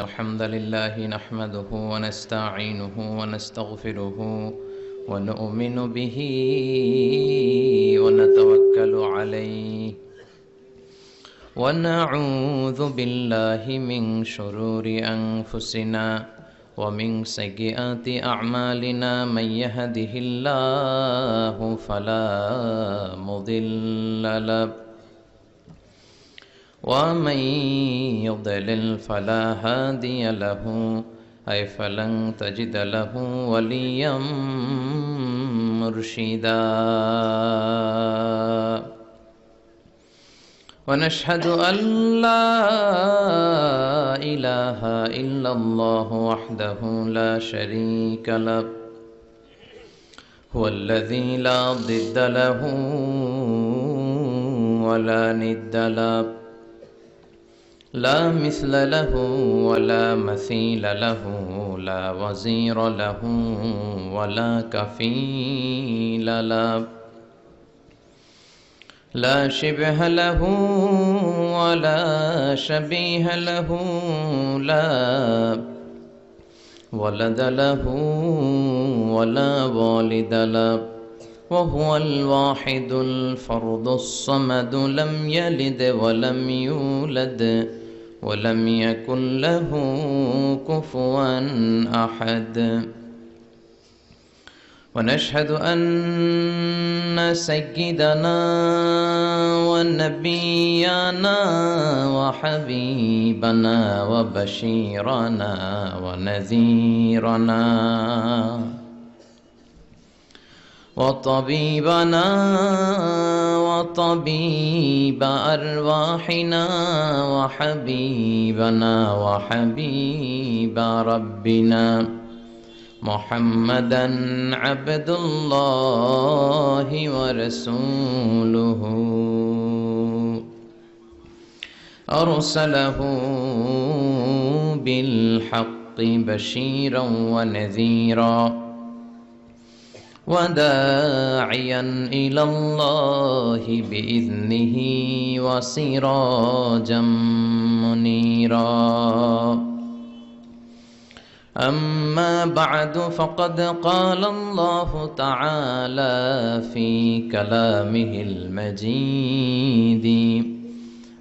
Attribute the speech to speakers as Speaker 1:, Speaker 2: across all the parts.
Speaker 1: الحمد لله نحمده ونستعينه ونستغفره ونؤمن به ونتوكل عليه ونعوذ بالله من شرور أنفسنا ومن سيئات أعمالنا من يهده الله فلا مضل له ومن يضلل فلا هادي له أي فلن تجد له وليا مرشدا ونشهد أن لا إله إلا الله وحده لا شريك له هو الذي لا ضد له ولا ند له لا مثل له ولا مثيل له لا وزير له ولا كفيل له لا شبه له ولا شبيه له لا ولد له ولا والد له وهو الواحد الفرد الصمد لم يلد ولم يولد ولم يكن له كفوا أحد ونشهد أن سيدنا ونبينا وحبيبنا وبشيرنا ونذيرنا وطبيبنا وطبيب أرواحنا وحبيبنا وحبيب ربنا محمدا عبد الله ورسوله أرسله بالحق بشيرا ونذيرا وداعيا إلى الله بإذنه وسراجا منيرا أما بعد فقد قال الله تعالى في كلامه المجيد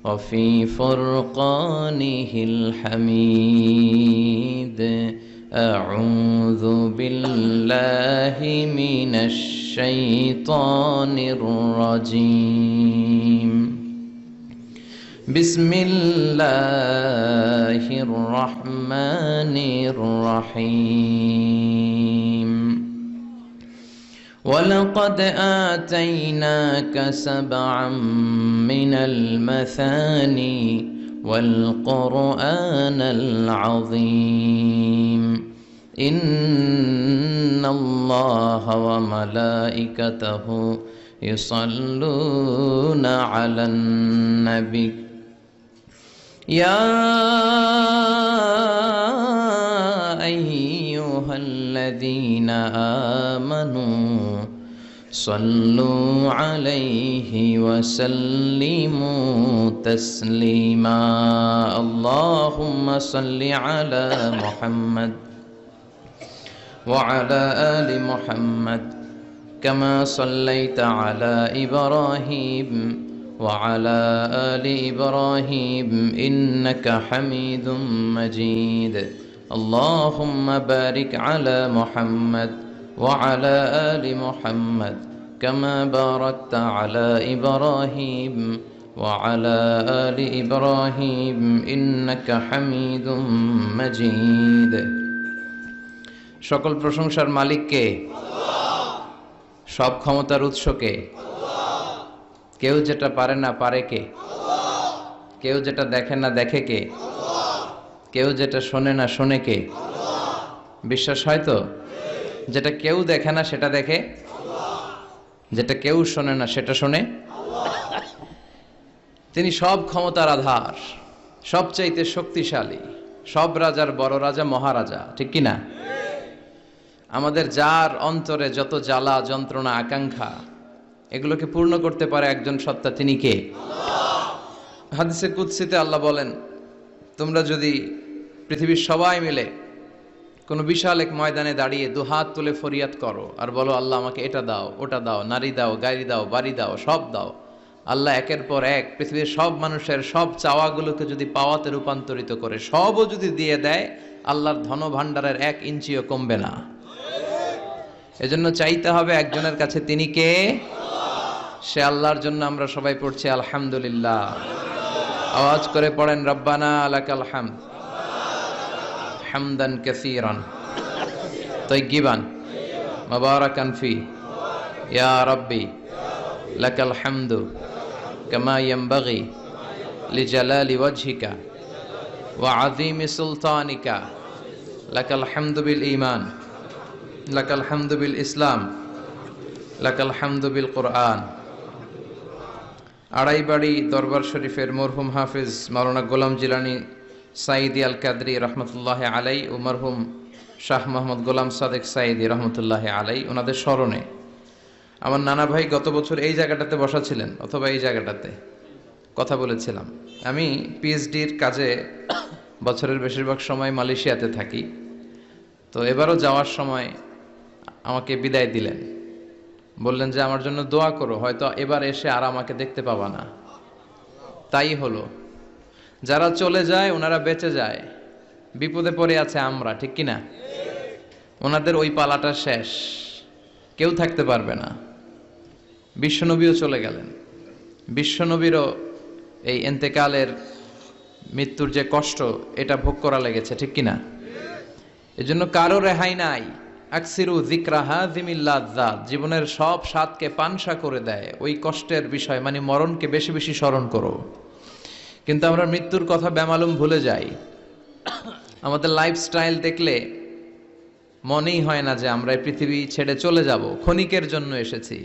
Speaker 1: وفي فرقانه الحميد أعوذ بالله من الشيطان الرجيم بسم الله الرحمن الرحيم ولقد آتيناك سبعا من المثاني والقرآن العظيم إن الله وملائكته يصلون على النبي يا أيها الذين آمنوا صلوا عليه وسلموا تسليما اللهم صل على محمد وعلى آل محمد كما صليت على إبراهيم وعلى آل إبراهيم إنك حميد مجيد اللهم بارك على محمد وعلى آل محمد كما باركت على إبراهيم وعلى آل إبراهيم إنك حميد مجيد সকল প্রশংসার মালিক কে? সব ক্ষমতার উৎস কে? কেউ যেটা পারে না পারে কে? কেউ যেটা দেখে না দেখে কে? কেউ যেটা শোনে না শোনে কে? বিশ্বাস হয় তো? যেটা কেউ দেখে না সেটা দেখে, যেটা কেউ শোনে না সেটা শোনে। তিনি সব ক্ষমতার আধার, সবচাইতে শক্তিশালী, সব রাজার বড় রাজা, মহারাজা, ঠিক কি না? আমাদের যার অন্তরে যত জ্বালা যন্ত্রণা আকাঙ্ক্ষা এগুলোকে পূর্ণ করতে পারে একজন সত্তা, তিনি কে? হাদিসে কুদসিতে আল্লাহ বলেন, তোমরা যদি পৃথিবীর সবাই মিলে কোনো বিশাল এক ময়দানে দাঁড়িয়ে দুহাত তুলে ফরিয়াদ করো আর বলো, আল্লাহ আমাকে এটা দাও, ওটা দাও, নারী দাও, গাড়ি দাও, বাড়ি দাও, সব দাও। আল্লাহ একের পর এক পৃথিবীর সব মানুষের সব চাওয়াগুলোকে যদি পাওয়াতে রূপান্তরিত করে সবও যদি দিয়ে দেয়, আল্লাহর ধন ভাণ্ডারের 1 ইঞ্চিও কমবে না। এজন্য চাইতে হবে একজনের কাছে, তিনি কে? সে আল্লাহর জন্য আমরা সবাই পড়ছি আলহামদুলিল্লাহ। আওয়াজ করে পড়েন, রব্বানা লাকাল হামদ হামদান কাসীরান তাইয়িবান মুবারাকান ফি ইয়া রাব্বি লাকাল হামদু কামা ইয়ানবাগি লিজালালি ওয়াজহিকা ওয়া আযীমি সুলতানিকা লাকাল হামদু বিল ঈমান লাকাল হামদু বিল ইসলাম লাকাল হামদু বিল কুরআন। আড়াইবাড়ি দরবার শরীফের মরহুম হাফিজ মাওলানা গোলাম জিলানী সাইদি আল কাদরি রহমতুল্লাহ আলাই ও মরহুম শাহ মোহাম্মদ গোলাম সাদেক সাইদি রহমতুল্লাহ আলাই, ওনাদের স্মরণে আমার নানা ভাই গত বছর এই জায়গাটাতে বসা ছিলেন, অথবা এই জায়গাটাতে কথা বলেছিলাম। আমি পিএইচডির কাজে বছরের বেশিরভাগ সময় মালয়েশিয়াতে থাকি, তো এবারও যাওয়ার সময় আমাকে বিদায় দিলেন, বললেন যে আমার জন্য দোয়া করো, হয়তো এবার এসে আর আমাকে দেখতে পাবা না। তাই হলো, যারা চলে যায় ওনারা বেঁচে যায়, বিপদে পড়ে আছে আমরা, ঠিক কিনা? ওনাদের ওই পালাটা শেষ, কেউ থাকতে পারবে না। বিশ্বনবীও চলে গেলেন, বিশ্বনবীরও এই এন্তেকালের মৃত্যুর যে কষ্ট এটা ভোগ করা লেগেছে, ঠিক কিনা? এজন্য কারো রেহাই নাই। আকসিরু যিকরা হাযিমিল লাযযাত, জীবনের সব স্বাদকে পানসা করে দেয় ওই কষ্টের বিষয়, মানে মরণকে বেশি বেশি স্মরণ করো। কিন্তু আমরা মৃত্যুর কথা বেমালুম ভুলে যাই। আমাদের লাইফস্টাইল দেখলে মনেই হয় না যে আমরা এই পৃথিবী ছেড়ে চলে যাব, ক্ষণিকের জন্য এসেছি।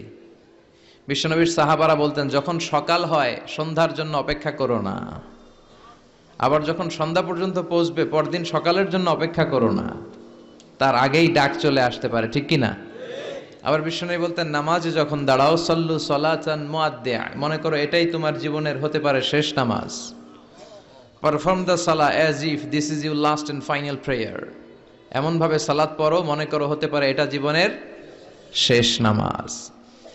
Speaker 1: বিশ্বনবীর সাহাবারা বলতেন, যখন সকাল হয় সন্ধ্যার জন্য অপেক্ষা করো না, আবার যখন সন্ধ্যা পর্যন্ত পৌঁছবে পরদিন সকালের জন্য অপেক্ষা করো না, তার আগেই ডাক চলে আসতে পারে, ঠিক কিনা? আবার বিশ্বনবী বলতেন, নামাজে যখন দাঁড়াও সল্লু সলাতান মুআদ্দিয়া, মনে করো এটাই তোমার জীবনের হতে পারে শেষ নামাজ। পারফর্ম দ্য সালাহ as if this is your last and final prayer, এমন ভাবে সালাত পড়ো মনে করো হতে পারে এটা জীবনের শেষ নামাজ।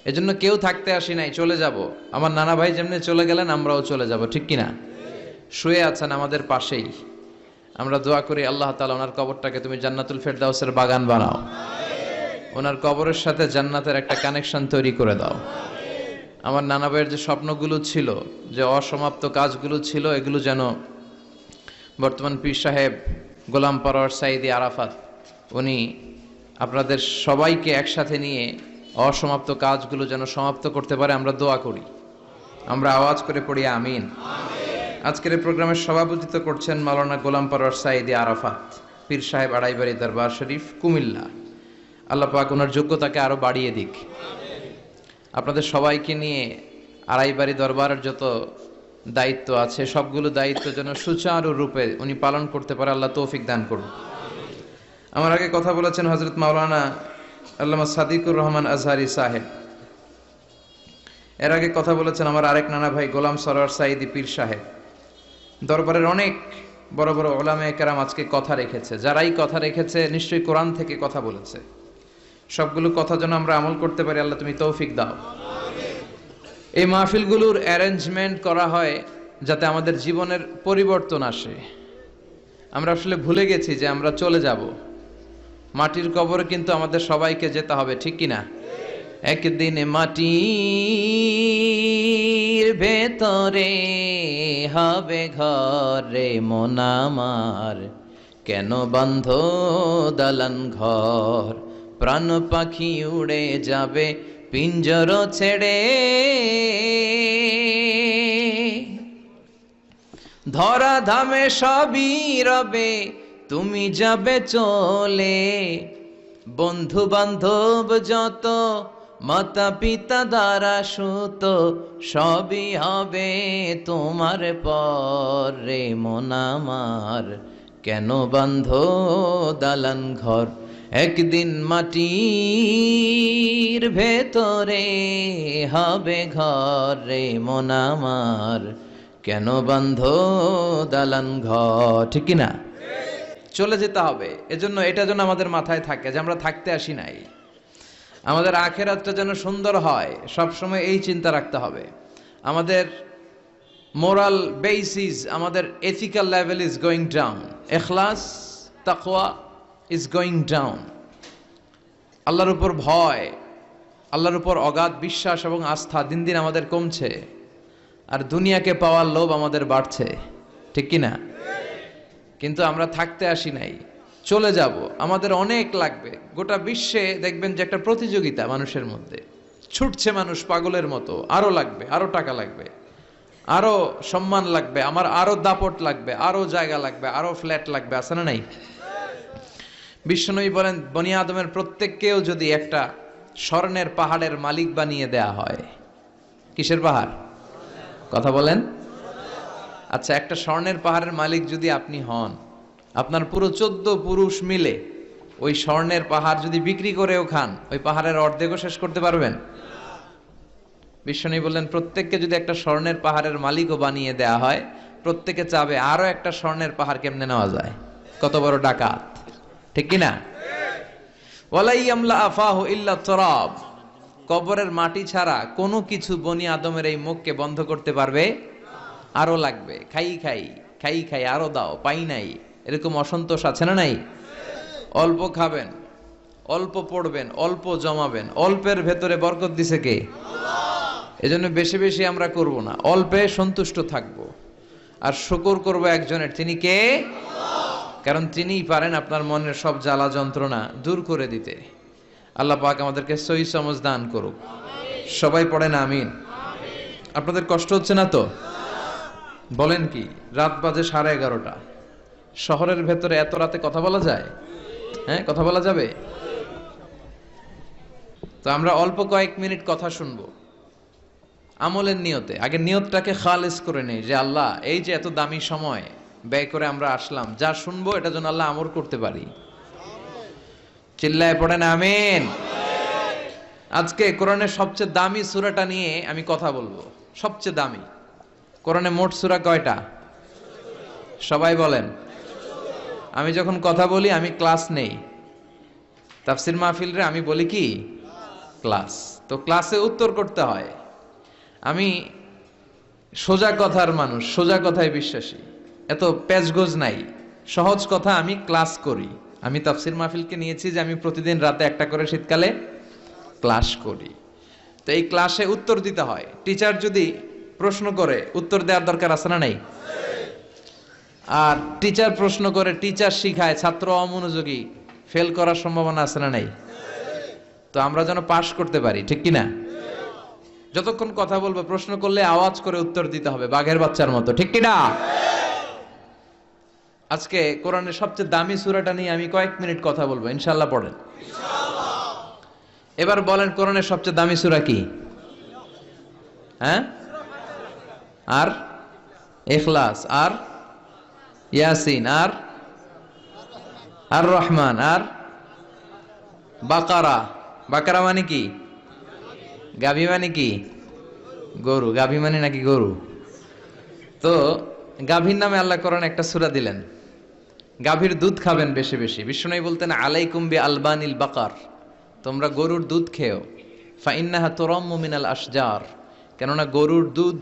Speaker 1: এজন্য কেউ থাকতে আসি নাই, চলে যাব। আমার নানা ভাই যেমনি চলে গেলেন আমরাও চলে যাব, ঠিক কিনা? শুয়ে আছেন আমাদের পাশেই, আমরা দোয়া করি আল্লাহ তাআলা ওনার কবরটাকে তুমি জান্নাতুল ফেরদাউসের বাগান বানাও, ওনার কবরের সাথে জান্নাতের একটা কানেকশন তৈরি করে দাও। আমার নানা ভাইয়ের যে স্বপ্নগুলো ছিল, যে অসমাপ্ত কাজগুলো ছিল, এগুলো যেন বর্তমান পীর সাহেব গোলাম পরওয়ার সাইদি আরাফাত উনি আপনাদের সবাইকে একসাথে নিয়ে অসমাপ্ত কাজগুলো যেন সমাপ্ত করতে পারে, আমরা দোয়া করি। আমরা আওয়াজ করে পড়ি আমিন। আজকের এই প্রোগ্রামের সভাপতিত্ব করছেন মাওলানা গোলাম পরওয়ার সাইদি আরাফাত, পীর সাহেব আড়াইবাড়ি দরবার শরীফ, কুমিল্লা। আল্লাহ পাক ওনার যোগ্যতাকে আরো বাড়িয়ে দিক। আপনাদের সবাইকে নিয়ে আড়াইবাড়ি দরবারের যত দায়িত্ব আছে সবগুলো দায়িত্ব যেন সুচারুরূপে উনি পালন করতে পারে, আল্লাহ তৌফিক দান করুন। আমার আগে কথা বলেছেন হযরত মাওলানা আল্লামা সাদিকুর রহমান আজহারি সাহেব, এর আগে কথা বলেছেন আমার আরেক নানা ভাই গোলাম সরওয়ার সাইদি পীর সাহেব। দরবারের অনেক বড় বড় উলামায়ে কেরাম আজকে কথা রেখেছে, যারাই কথা রেখেছে নিশ্চয়ই কোরআন থেকে কথা বলেছে। সবগুলো কথা যেন আমরা আমল করতে পারি, আল্লাহ তুমি তৌফিক দাও। এই মাহফিলগুলোর অ্যারেঞ্জমেন্ট করা হয় যাতে আমাদের জীবনের পরিবর্তন আসে। আমরা আসলে ভুলে গেছি যে আমরা চলে যাব, মাটির কবরে কিন্তু আমাদের সবাইকে যেতে হবে, ঠিক কিনা? একদিন মাটির ভেতরে হবে ঘরে মন আমার, কেন বন্ধ দালান ঘর, প্রাণ পাখি উড়ে যাবে পিঞ্জর ছেড়ে, ধরা ধামে সবই রবে তুমি যাবে চলে, বন্ধু বান্ধব যত মাতা পিতা দ্বারা সুত সবই হবে তোমার পরে মন আমার, কেন বান্ধ দালান ঘর, একদিন মাটির ভেতরে হবে ঘরে মন আমার, কেন বান্ধ দালান ঘর, ঠিক না? চলে যেতে হবে। এজন্য এটা যেন আমাদের মাথায় থাকে যে আমরা থাকতে আসি নাই, আমাদের আখিরাতটা যেন সুন্দর হয়, সব সময় এই চিন্তা রাখতে হবে। আমাদের মোরাল বেসিস, আমাদের ethical level is going down, ইখলাস তাকওয়া ইজ গোয়িং ডাউন। আল্লাহর উপর ভয়, আল্লাহর উপর অগাধ বিশ্বাস এবং আস্থা দিন দিন আমাদের কমছে, আর দুনিয়াকে পাওয়ার লোভ আমাদের বাড়ছে, ঠিক কি না? কিন্তু আমরা থাকতে আসি নাই, চলে যাব। আমাদের অনেক লাগবে। গোটা বিশ্বে দেখবেন যে একটা প্রতিযোগিতা মানুষের মধ্যে, ছুটছে মানুষ পাগলের মতো, আরো লাগবে, আরো টাকা লাগবে, আরো সম্মান লাগবে, আমার আরো দাপট লাগবে, আরো জায়গা লাগবে, আরো ফ্ল্যাট লাগবে, আছে না নাই? বিশ্বনবী বলেন, বনি আদমের প্রত্যেককেও যদি একটা স্বর্ণের পাহাড়ের মালিক বানিয়ে দেয়া হয়। কিসের পাহাড়? কথা বলেন। আচ্ছা, একটা স্বর্ণের পাহাড়ের মালিক যদি আপনি হন, আপনার পুরো 14 পুরুষ মিলে ওই স্বর্ণের পাহাড় যদি বিক্রি করেও খান, ওই পাহাড়ের অর্ধেকও শেষ করতে পারবেন? বিশ্বনবী বললেন, প্রত্যেককে যদি একটা স্বর্ণের পাহাড়ের মালিকও বানিয়ে দেয়া হয়, প্রত্যেকে চাবে আরো একটা স্বর্ণের পাহাড় কেমনে নেওয়া যায়। কত বড় ডাকাত, ঠিক কিনা? ওয়ালাই ইয়ামলা আফাহু ইল্লা তুরাব, কবরের মাটি ছাড়া কোনো কিছু বনি আদমের এই মুখকে বন্ধ করতে পারবে? আরো লাগবে, খাই খাই খাই খাই, আরো দাও, পাই নাই, এরকম অসন্তোষ আছে না নাই? অল্প খাবেন, অল্প পড়বেন, অল্প জমাবেন, অল্পের ভেতরে বরকত দিছে কে? এজন্য বেশি বেশি আমরা করব না, অল্পে সন্তুষ্ট থাকব, আর শুকর করব একজনের, তিনি কে? কারণ তিনিই পারেন আপনার মনের সব জ্বালা যন্ত্রণা দূর করে দিতে। আল্লাহ পাক আমাদেরকে সহি সমঝ দান করুক। সবাই পড়েন আমিন। আপনাদের কষ্ট হচ্ছে না তো? বলেন কি, রাত বাজে 11:30, শহরের ভেতরে এত রাতে কথা বলা যায়? হ্যাঁ, কথা বলা যাবে? তো আমরা অল্প কয়েক মিনিট কথা শুনবো আমলের নিয়তে। আগে নিয়তটাকে খালেস করে নেই, যে আল্লাহ, এই যে এত দামি সময় ব্যয় করে আমরা আসলাম, যা শুনবো এটা যেন আল্লাহ আমল করতে পারি। চিল্লায় পড়েন আমিন। আজকে কোরআনের সবচেয়ে দামি সূরাটা নিয়ে আমি কথা বলবো। সবচেয়ে দামি। কোরআনে মোট সূরা কয়টা? সবাই বলেন। আমি যখন কথা বলি আমি ক্লাস নেই, তাফসির মাহফিলরে আমি বলি কি ক্লাস। তো ক্লাসে উত্তর করতে হয়। আমি সোজা কথার মানুষ, সোজা কথায় বিশ্বাসী, এত পেঁচগোজ নাই, সহজ কথা আমি ক্লাস করি। আমি তাফসির মাহফিলকে নিয়েছি যে আমি প্রতিদিন রাতে একটা করে শীতকালে ক্লাস করি। তো এই ক্লাসে উত্তর দিতে হয়। টিচার যদি প্রশ্ন করে উত্তর দেওয়ার দরকার আছে না নাই? আর টিচার প্রশ্ন করে, টিচার শিখায়, ছাত্র অমনোযোগী, ফেল করার সম্ভাবনা আছে না নাই? তো আমরা যেন পাশ করতে পারি, ঠিক কিনা? যতক্ষণ কথা বলবো, প্রশ্ন করলে আওয়াজ করে উত্তর দিতে হবে, বাঘের বাচ্চার মতো, ঠিক কিনা? আজকে কোরআনের সবচেয়ে দামি সূরাটা নিয়ে আমি কয়েক মিনিট কথা বলবো, ইনশাআল্লাহ। পড়েন। এবার বলেন, কোরআনের সবচেয়ে দামি সূরা কি? হ্যাঁ? আর ইখলাস, আর ইয়াসিন, আর আর রহমান, আর বাকারা। বাকারা মানে কি? গাভী মানে কি? গরু। গাভী মানে নাকি গরু? তো গাভীর নামে আল্লাহ কোরআন একটা সূরা দিলেন। গাভীর দুধ খাবেন বেশি বেশি। বিষ্ণু বলতেন, আলাইকুম বি আলবানিল বাকার, তোমরা গরুর দুধ খেও। ফাইন্নাহা তুরাম্মু মিনাল আশজার, কেননা গরুর দুধ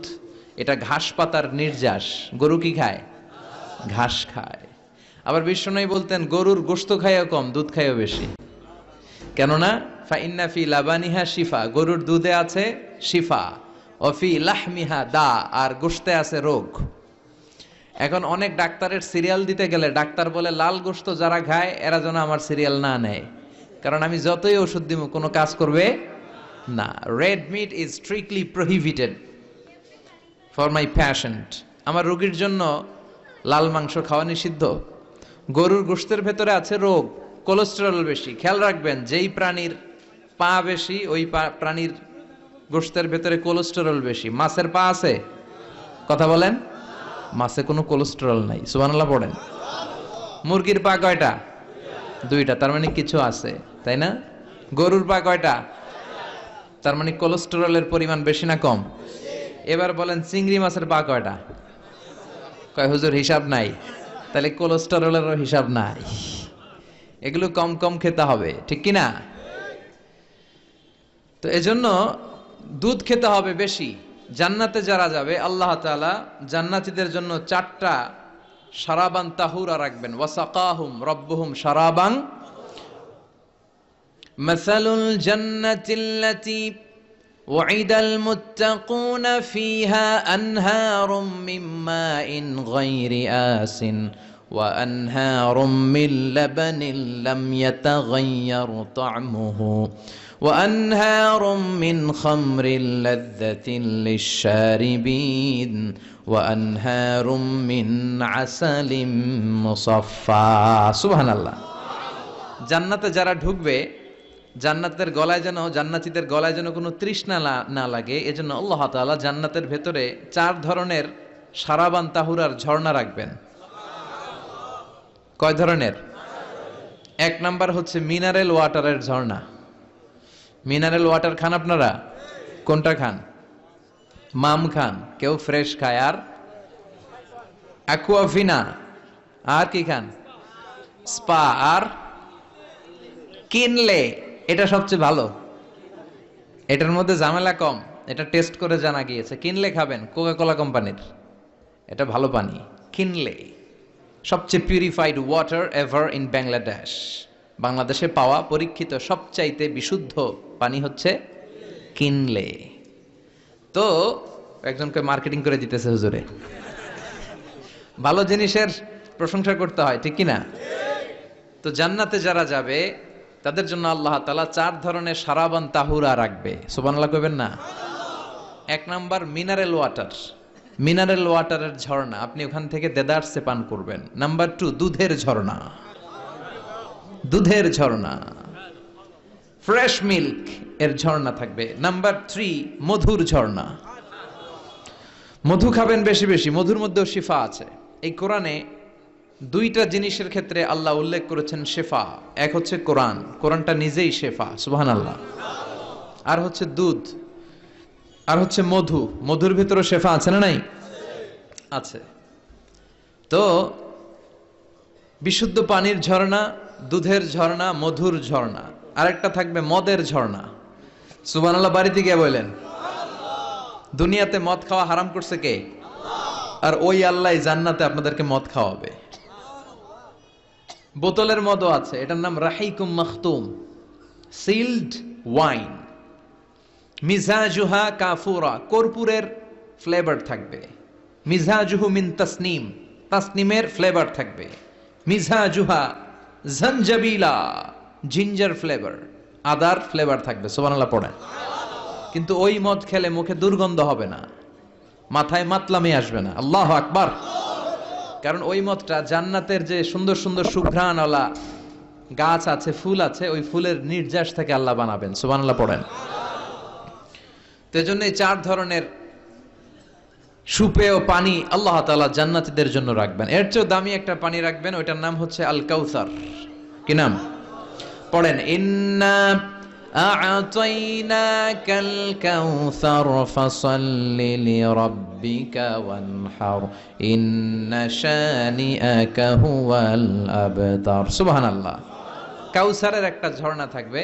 Speaker 1: এটা ঘাস পাতার নির্যাস। গরু কি খায়? ঘাস খায়। আবার বিষ্ণু বলতেন, গরুর গোশত খায়ও কম, দুধ খায়ও বেশি, কেননা ফাইন্না ফি লাবানিহা শিফা, গরুর দুধে আছে শিফা, ও ফি লাহমিহা দা, আর গোশতে আছে রোগ। এখন অনেক ডাক্তারের সিরিয়াল দিতে গেলে ডাক্তার বলে, লাল গোশত যারা খায় এরা যেন আমার সিরিয়াল না নেয়, কারণ আমি যতই ওষুধ দিব কোনো কাজ করবে না। Red meat is strictly prohibited for my patient, আমার রোগীর জন্য লাল মাংস খাওয়া নিষিদ্ধ। গরুর গোশতের ভেতরে আছে রোগ, কোলেস্টেরল বেশি। খেয়াল রাখবেন, যেই প্রাণীর পা বেশি ওই প্রাণীর গোশতের ভেতরে কোলেস্টেরল বেশি। মাছের পা আছে? কথা বলেন। মাছে কোনো কোলেস্টেরল নাই, সুবহানাল্লাহ পড়েন। মুরগির পা কয়টা? 2টা, তার মানে কিছু আছে, তাই না? গরুর পা কয়টা? তার মানে কোলেস্টেরলের পরিমাণ বেশি না কম? এবার বলেন, চিংড়ি মাছের পা কয়টা? কয় হুজুর হিসাব নাই। তাহলে কোলেস্টেরলেরও হিসাব নাই। এগুলো কম কম খেতে হবে, ঠিক কি না? তো এজন্য দুধ খেতে হবে বেশি। জান্নাতে যারা যাবে আল্লাহ তাআলা জান্নাতীদের জন্য 4টা শারাবান তাহুরা রাখবেন। ওয়াসাকাহুম রব্বুহুম শারাবান মাসালুল জান্নাতিল্লাতী ওয়াইদাল মুত্তাকুনা ফিহা আনহারুম মিন মাইন গায়রি আসিন ওয়া আনহারুম মিন লাবানিন লাম ইয়াতাগায়্যার তা'মুহু وأنهار من خمر لذة للشاربين وأنهار من عسل مصفى سبحان الله। জান্নাতে যারা ঢুকবে জান্নাতের গলায় যেন, জান্নাতীদের গলায় যেন কোনো তৃষ্ণা না লাগে, এজন্য আল্লাহ তাআলা জান্নাতের ভেতরে 4 ধরনের শারাবান তাহুরার ঝর্ণা রাখবেন। কয় ধরনের? 1 নাম্বার হচ্ছে মিনারেল ওয়াটারের ঝর্ণা। মিনারেল ওয়াটার খান আপনারা? কোনটা খান? মাম খান, কেউ ফ্রেশ খায়, আর অ্যাকুয়াফিনা, আর কি খান? স্পা, আর কিনলে। এটা সবচেয়ে ভালো, এটার মধ্যে ঝামেলা কম, এটা টেস্ট করে জানা গিয়েছে। কিনলে খাবেন, কোকা কোলা কোম্পানির, এটা ভালো পানি। কিনলে সবচেয়ে purified water ever in Bangladesh. বাংলাদেশে পাওয়া পরীক্ষিত সবচাইতে বিশুদ্ধ পানি হচ্ছে কিনলে। তো একজনকে মার্কেটিং করে দিতেছে হুজুরে। ভালো জিনিসের প্রশংসা করতে হয়, ঠিক কি না? তো জান্নাতে যারা যাবে তাদের জন্য আল্লাহ তাআলা 4 ধরনের শারাবান তাহুরা রাখবে। সুবহানাল্লাহ কইবেন না? 1 নাম্বার মিনারেল ওয়াটার, মিনারেল ওয়াটারের ঝর্ণা, আপনি ওখান থেকে দেদারসে পান করবেন। নাম্বার 2 দুধের ঝর্ণা, দুধের ঝর্ণা, ফ্রেশ মিল্ক এর ঝর্ণা থাকবে। নাম্বার 3 মধুর ঝর্ণা, মধু খাবেন বেশি বেশি, মধুর মধ্যেও শিফা আছে। এই কোরআনে 2টা জিনিসের ক্ষেত্রে আল্লাহ উল্লেখ করেছেন শেফা। এক হচ্ছে কোরআন, কোরআনটা নিজেই শেফা, সুবহানাল্লাহ। আর হচ্ছে দুধ, আর হচ্ছে মধু, মধুর ভিতরে শেফা আছে না নাই? আছে। তো বিশুদ্ধ পানির ঝর্ণা, দুধের ঝর্ণা, মধুর ঝর্ণা, আরেকটা থাকবে মদের ঝর্ণা। সুবহানাল্লাহ বাড়িতে গিয়ে বলেন। দুনিয়াতে মদ খাওয়া হারাম করছে কে? আর ওই আল্লাহ জান্নাতে আপনাদেরকে মদ খাওয়াবে। বোতলের মদও আছে, এটার নাম রাহিকুম মাখতুম, সিলড ওয়াইন। মিজাজুহা কাফুরা, কর্পূরের ফ্লেভার থাকবে। মিজাজুহু মিন তাসনিম, তাসনিমের ফ্লেভার থাকবে। মিজাজুহা জানজাবিলা, জিঞ্জার ফ্লেভার, আদার ফ্লেভার থাকবে। সুবহানাল্লাহ পড়েন। কিন্তু ওই মদ খেলে মুখে দুর্গন্ধ হবে না, মাথায় মাতলামি আসবে না। আল্লাহু আকবার। কারণ ওই মদটা জান্নাতের যে সুন্দর সুন্দর সুঘ্রাণওয়ালা গাছ আছে, ফুল আছে, ওই ফুলের নির্যাস থেকে আল্লাহ বানাবেন। সুবহানাল্লাহ পড়েন। তো এজন্য এই 4 ধরনের সুপেয় পানি আল্লাহ তাআলা জান্নাতীদের জন্য রাখবেন। এর চেয়ে দামি একটা পানি রাখবেন, ওইটার নাম হচ্ছে আল কাউসার। কি নাম? পড়েন, ইন্না আ'তাইনাকাল কাউসার ফাসাল্লি লিরাব্বিকা ওয়ানহার ইন্না শানিআকা হুয়াল আবতার। সুবহানাল্লাহ। কাউসারের একটা ঝর্ণা থাকবে।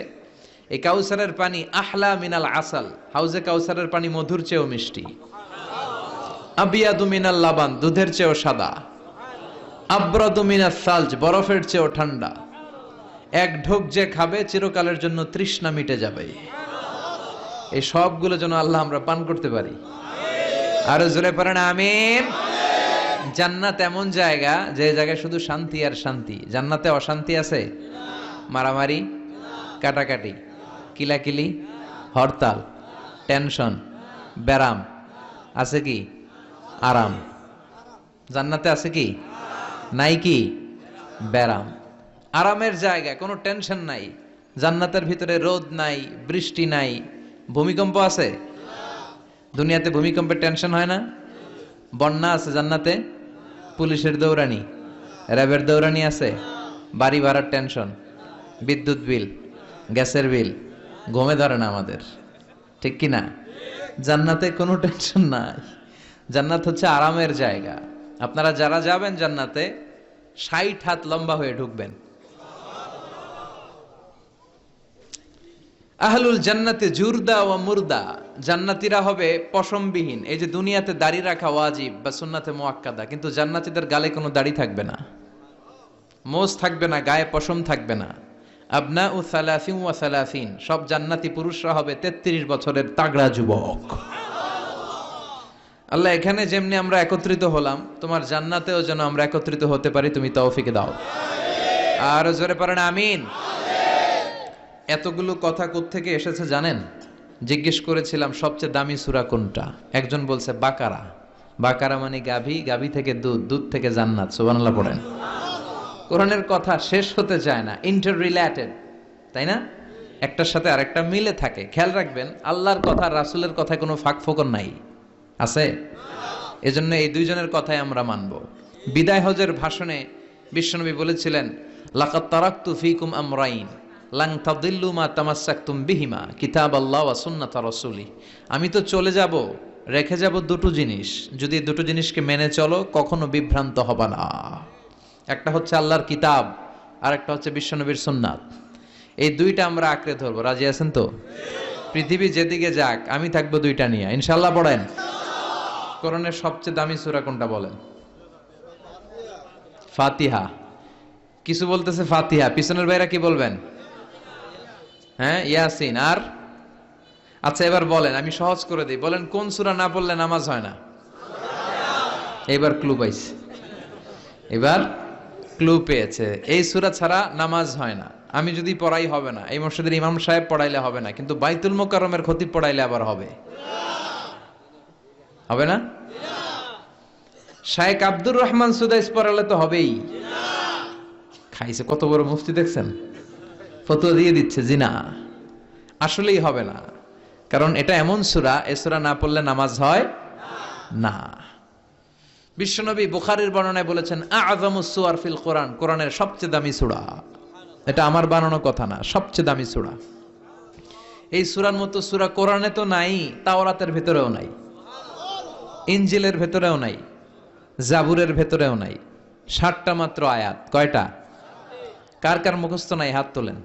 Speaker 1: এই কাউসারের পানি আহলা মিনাল আসাল, হাউজে কাউসারের পানি মধুর চেয়েও মিষ্টি। আবিয়াদু মিনাল লাবান, দুধের চেয়েও সাদা। আবরাদু মিনাস সালজ, বরফের চেয়েও ঠান্ডা। এক ঢোক যে খাবে চিরকালের জন্য তৃষ্ণা মিটে যাবে। এই সবগুলো যেন আল্লাহ আমরা পান করতে পারি। আরো জোরে পড়েন আমিন। জান্নাত এমন জায়গা, যে জায়গায় শুধু শান্তি আর শান্তি। জান্নাতে অশান্তি আছে? মারামারি, কাটাকাটি, কিলাকিলি, হরতাল, টেনশন, ব্যারাম আছে কি? আরাম। জান্নাতে আছে কি? নাই কি? ব্যারাম। আরামের জায়গা, কোনো টেনশন নাই। জান্নাতের ভিতরে রোদ নাই, বৃষ্টি নাই, ভূমিকম্প আছে? দুনিয়াতে ভূমিকম্পের টেনশন হয় না? বন্যা আছে জান্নাতে? পুলিশের দৌড়ানি, র্যাবের দৌড়ানি আছে? বাড়ি ভাড়ার টেনশন, বিদ্যুৎ বিল, গ্যাসের বিল, ঘুমে ধরে না আমাদের, ঠিক কি না? জান্নাতে কোনো টেনশন নাই। জান্নাত হচ্ছে আরামের জায়গা। আপনারা যারা যাবেন জান্নাতে, 60 হাত লম্বা হয়ে ঢুকবেন। আহলুল জান্নাতে জুরদা ওয়া মুরদা, জান্নাতীরা হবে পশমবিহীন। এই যে দুনিয়াতে দাড়ি রাখা ওয়াজিব বা সুন্নাতে মুআক্কাদা, কিন্তু জান্নাতীদের গালে কোনো দাড়ি থাকবে না, মোজ থাকবে না, গায়ে পশম থাকবে না। আবনাউ সালাসিন ওয়া সালাসিন, সব জান্নাতি পুরুষরা হবে 33 বছরের তাগড়া যুবক। আল্লাহ, এখানে যেমনি আমরা একত্রিত হলাম, তোমার জান্নাতেও যেন আমরা একত্রিত হতে পারি, তুমি তৌফিক দাও। আর জোরে পড়েন আমিন। এতগুলো কথা কোত্থেকে এসেছে জানেন? জিজ্ঞেস করেছিলাম সবচেয়ে দামি সূরা কোনটা, একজন বলছে বাকারা। বাকারা মানে গাভী, গাভী থেকে দুধ, দুধ থেকে জান্নাত। সুবহানাল্লাহ পড়েন। কোরআনের কথা শেষ হতে চায় না, ইন্টার রিলেটেড, তাই না? একটার সাথে আরেকটা মিলে থাকে। খেয়াল রাখবেন, আল্লাহর কথা রাসূলের কথায় কোনো ফাঁক ফোকর নাই, আছে? এজন্য এই দুইজনের কথাই আমরা মানব। বিদায় হজের ভাষণে বিশ্বনবী বলেছিলেন, লাকাদ তারাকতু ফীকুম আমরাইন লান তাদিল্লু মা তামাসসাকতুম বিহিমা কিতাবাল্লাহ ওয়া সুন্নাতা রাসূলি। আমি তো চলে যাব, রেখে যাব দুটো জিনিস, যদি দুটো জিনিসকে মেনে চলো কখনো বিভ্রান্ত হবে না। একটা হচ্ছে আল্লাহর কিতাব, আর একটা হচ্ছে বিশ্বনবীর সুন্নাত। এই দুইটা আমরা আঁকড়ে ধরবো। রাজি আছেন তো? পৃথিবী যেদিকে যাক আমি থাকবো দুইটা নিয়ে, ইনশাআল্লাহ। পড়েন। কোরআনের সবচেয়ে দামি সূরা কোনটা বলেন? ফাতিহা। কিছু বলতেছে ফাতিহা, পিছনের ভাইরা কি বলবেন? হ্যাঁ, ইয়াসিন। আর আচ্ছা, এবার বলেন, আমি সহজ করে দিই, বলেন কোন সূরা না পড়লে নামাজ হয় না? এবার ক্লু পাইছে, এবার ক্লু পেয়েছে। এই সূরা ছাড়া নামাজ হয় না। আমি যদি পড়াই হবে না, এই মসজিদের ইমাম সাহেব পড়াইলে হবে না, কিন্তু বাইতুল মুকাররমের খতিব পড়াইলে আবার হবে। হবে না? শায়েখ আব্দুর রহমান সুদাইস পড়ালে তো হবেই। খাইছে কত বড় মুফতি দেখছেন, ফতোয়া দিয়ে দিচ্ছে জি না, আসলেই হবে না। কারণ এটা এমন সূরা, এই সূরা না পড়লে নামাজ হয় না। বিশ্বনবী বুখারীর বর্ণনায় বলেছেন, আ'যামুস সুওয়ার ফিল কোরআন, কোরআনের সবচেয়ে দামি সূরা। এটা আমার বানানো কথা না, সবচেয়ে দামি সূরা। এই সূরার মতো সূরা কোরআনে তো নাই, তাওরাতের ভেতরেও নাই, ইনজিলের ভেতরেও নাই, জাবুরের ভেতরেও নাই। 60টা মাত্র আয়াত। কয়টা? কার কার মুখস্থ নাই হাত তোলেন।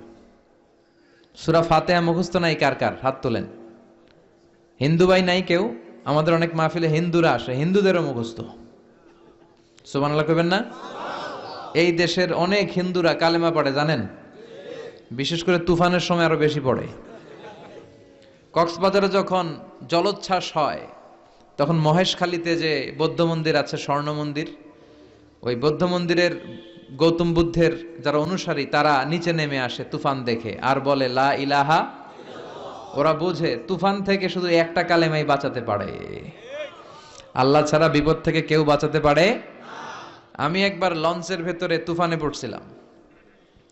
Speaker 1: সূরা ফাতিহা মুখস্থ নাই কার কার? হাত তোলেন। হিন্দু ভাই নাই কেউ? আমাদের অনেক মাহফিলে হিন্দুরা আসে, হিন্দুদেরও মুখস্থ। সুবহানাল্লাহ কইবেন না? এই দেশের অনেক হিন্দুরা কালেমা পড়ে জানেন, বিশেষ করে তুফানের সময় আরো বেশি পড়ে। কক্সবাজারে যখন জলোচ্ছ্বাস হয়, তখন মহেশখালীতে যে বৌদ্ধ মন্দির আছে, স্বর্ণ মন্দির, ওই বৌদ্ধ মন্দিরের গৌতম বুদ্ধের যারা অনুসারী তারা নিচে নেমে আসে তুফান দেখে, আর বলে লা ইলাহা। ওরা বোঝে তুফান থেকে শুধু একটা কালেমাই বাঁচাতে পারে, আল্লাহ ছাড়া বিপদ থেকে কেউ বাঁচাতে পারে। আমি একবার লঞ্চের ভেতরে তুফানে পড়ছিলাম,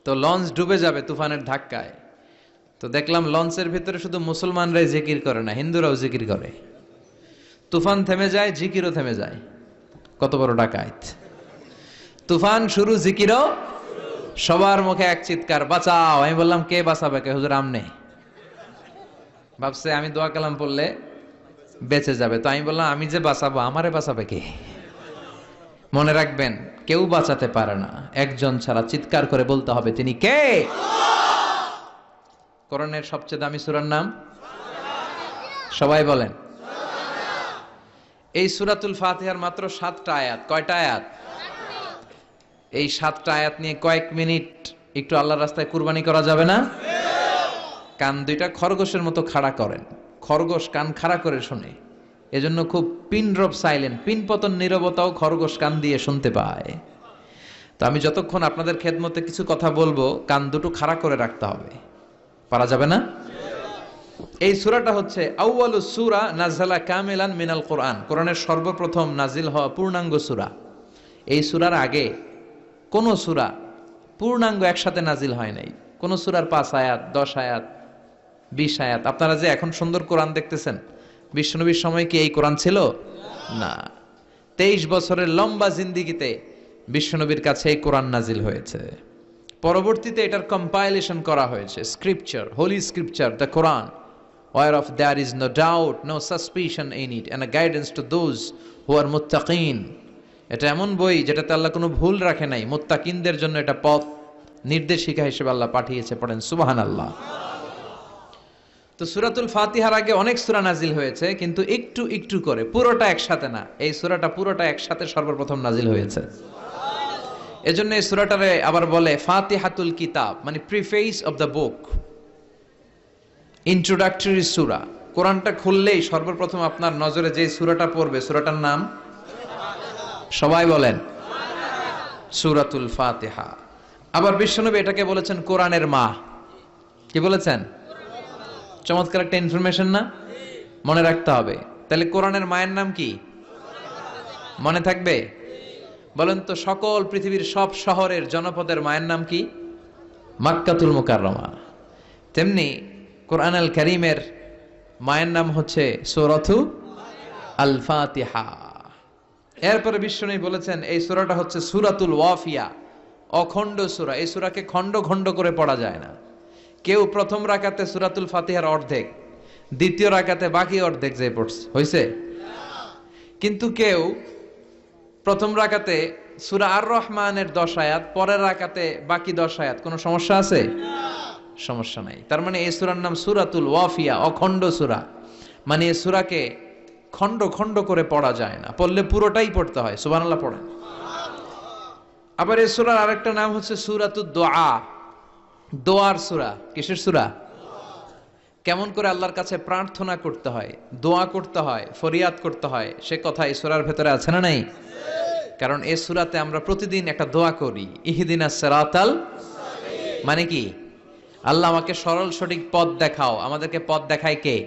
Speaker 1: তো লঞ্চ ডুবে যাবে তুফানের ধাক্কায়। তো দেখলাম লঞ্চের ভেতরে শুধু মুসলমানরাই জিকির করে না, হিন্দুরাও জিকির করে। তুফান থেমে যায়, জিকিরও থেমে যায়। কত বড় ডাকাত! তুফান শুরু, জিকিরও। সবার মুখে এক চিৎকার, বাঁচাও। আমি বললাম কে বাঁচাবে? কে? হুজুর আমনে। ভাবছে আমি দোয়া কালাম পড়লে বেঁচে যাবে, তো আমি বললাম আমি যে বাঁচাবো, আমারে বাঁচাবে কে? মনে রাখবেন, কেউ বাঁচাতে পারে না, একজন ছাড়া। চিৎকার করে বলতে হবে তিনি কে। কোরআনের সবচেয়ে দামি সূরার নাম সবাই বলেন। এই সূরাতুল ফাতিহার মাত্র 7টা আয়াত। কয়টা আয়াত? এই 7টা আয়াত নিয়ে কয়েক মিনিট একটু আল্লাহর রাস্তায় কুরবানি করা যাবে না? কান দুইটা খরগোশের মতো খাড়া করেন। খরগোশ কান খাড়া করে শুনে, এজন্য খুব পিন ড্রপ সাইলেন্ট, পিন পতন নীরবতাও খরগোশ কান দিয়ে শুনতে পায়। তো আমি যতক্ষণ আপনাদের খেদমতে কিছু কথা বলবো, কান দুটো খাড়া করে রাখতে হবে। পারা যাবে না? এই সূরাটা হচ্ছে আউয়ালুস সূরা নাযালা কামিলান মিনাল কোরআন, কোরআনের সর্বপ্রথম নাজিল হওয়া পূর্ণাঙ্গ সূরা। এই সূরার আগে কোন সূরা পূর্ণাঙ্গ একসাথে নাজিল হয় নাই। কোন সূরার 5 আয়াত, 10 আয়াত, 20 আয়াত। আপনারা যে এখন সুন্দর কোরআন দেখতেছেন, বিশ্বনবীর সময় কি এই কোরআন ছিল? না। 23 বছরের লম্বা জিন্দেগিতে বিশ্বনবীর কাছে এই কোরআন নাজিল হয়েছে। পরবর্তীতে এটার কম্পাইলেশন করা হয়েছে, scripture, holy scripture, the Quran, whereof there is no doubt, no suspicion in it, and a guidance to those who are muttaqin. এটা এমন বই যেটাতে আল্লাহ কোনো ভুল রাখে নাই, মুত্তাকিনদের জন্য এটা পথ নির্দেশিকা হিসেবে আল্লাহ পাঠিয়েছে। পড়েন সুবহানাল্লাহ। তো সূরাতুল ফাতিহার আগে অনেক সূরা নাজিল হয়েছে, কিন্তু একটু একটু করে, পুরোটা একসাথে না। এই সূরাটা পুরোটা একসাথে সর্বপ্রথম নাজিল হয়েছে। এজন্য এই সূরাটারে আবার বলে ফাতিহাতুল কিতাব, মানে preface of the book, introductory সূরা। কোরআনটা খুললেই সর্বপ্রথম আপনার নজরে যে সূরাটা পড়বে, সূরাটার নাম সবাই বলেন সূরাতুল ফাতিহা। আবার বিশ্বনবী এটাকে বলেছেন কোরআনের মা। কি বলেছেন? চমৎকার একটা ইনফরমেশন না? মনে রাখতে হবে। তাহলে কোরআনের মায়ের নাম কি? মনে থাকবে? বলেন তো, সকল পৃথিবীর সব শহরের জনপদের মায়ের নাম কি? মাক্কাতুল মুকাররমা। তেমনি কোরআন আল কারীমের মায়ের নাম হচ্ছে সূরাতু আল ফাতিহা। এরপরে বিশ্বনবী বলেছেন এই সূরাটা হচ্ছে সূরাতুল ওয়াফিয়া, অখণ্ড সূরা। এই সূরাকে খণ্ড খণ্ড করে পড়া যায় না। কেউ প্রথম রাকাতে সূরাতুল ফাতিহার অর্ধেক, দ্বিতীয় রাকাতে বাকি অর্ধেক যে পড়ছে হইছে। কিন্তু কেউ প্রথম রাকাতে সূরা আর রহমানের 10 আয়াত, পরের রাকাতে বাকি 10 আয়াত, কোনো সমস্যা আছে? সমস্যা নাই। তার মানে এই সূরার নাম সূরাতুল ওয়াফিয়া, অখণ্ড সূরা। মানে এই সূরাকে খণ্ড খণ্ড করে পড়া যায় না, পড়লে পুরোটাই পড়তে হয়। সুবহানাল্লাহ পড়েন। আবার এই সূরার আরেকটা নাম হচ্ছে সূরাতুদ দুআ, দোয়ার সূরা। কিসের সূরা? কেমন করে আল্লাহর কাছে প্রার্থনা করতে হয়, দোয়া করতে হয়, ফরিয়াদ করতে হয়, সে কথা এই সূরার ভেতরে আছে না নাই? কারণ এই সূরাতে আমরা প্রতিদিন একটা দোয়া করি, ইহদিনাস সিরাতাল, মানে কি? আল্লাহ আমাকে সরল সঠিক পথ দেখাও। আমাদেরকে পথ দেখায় কে?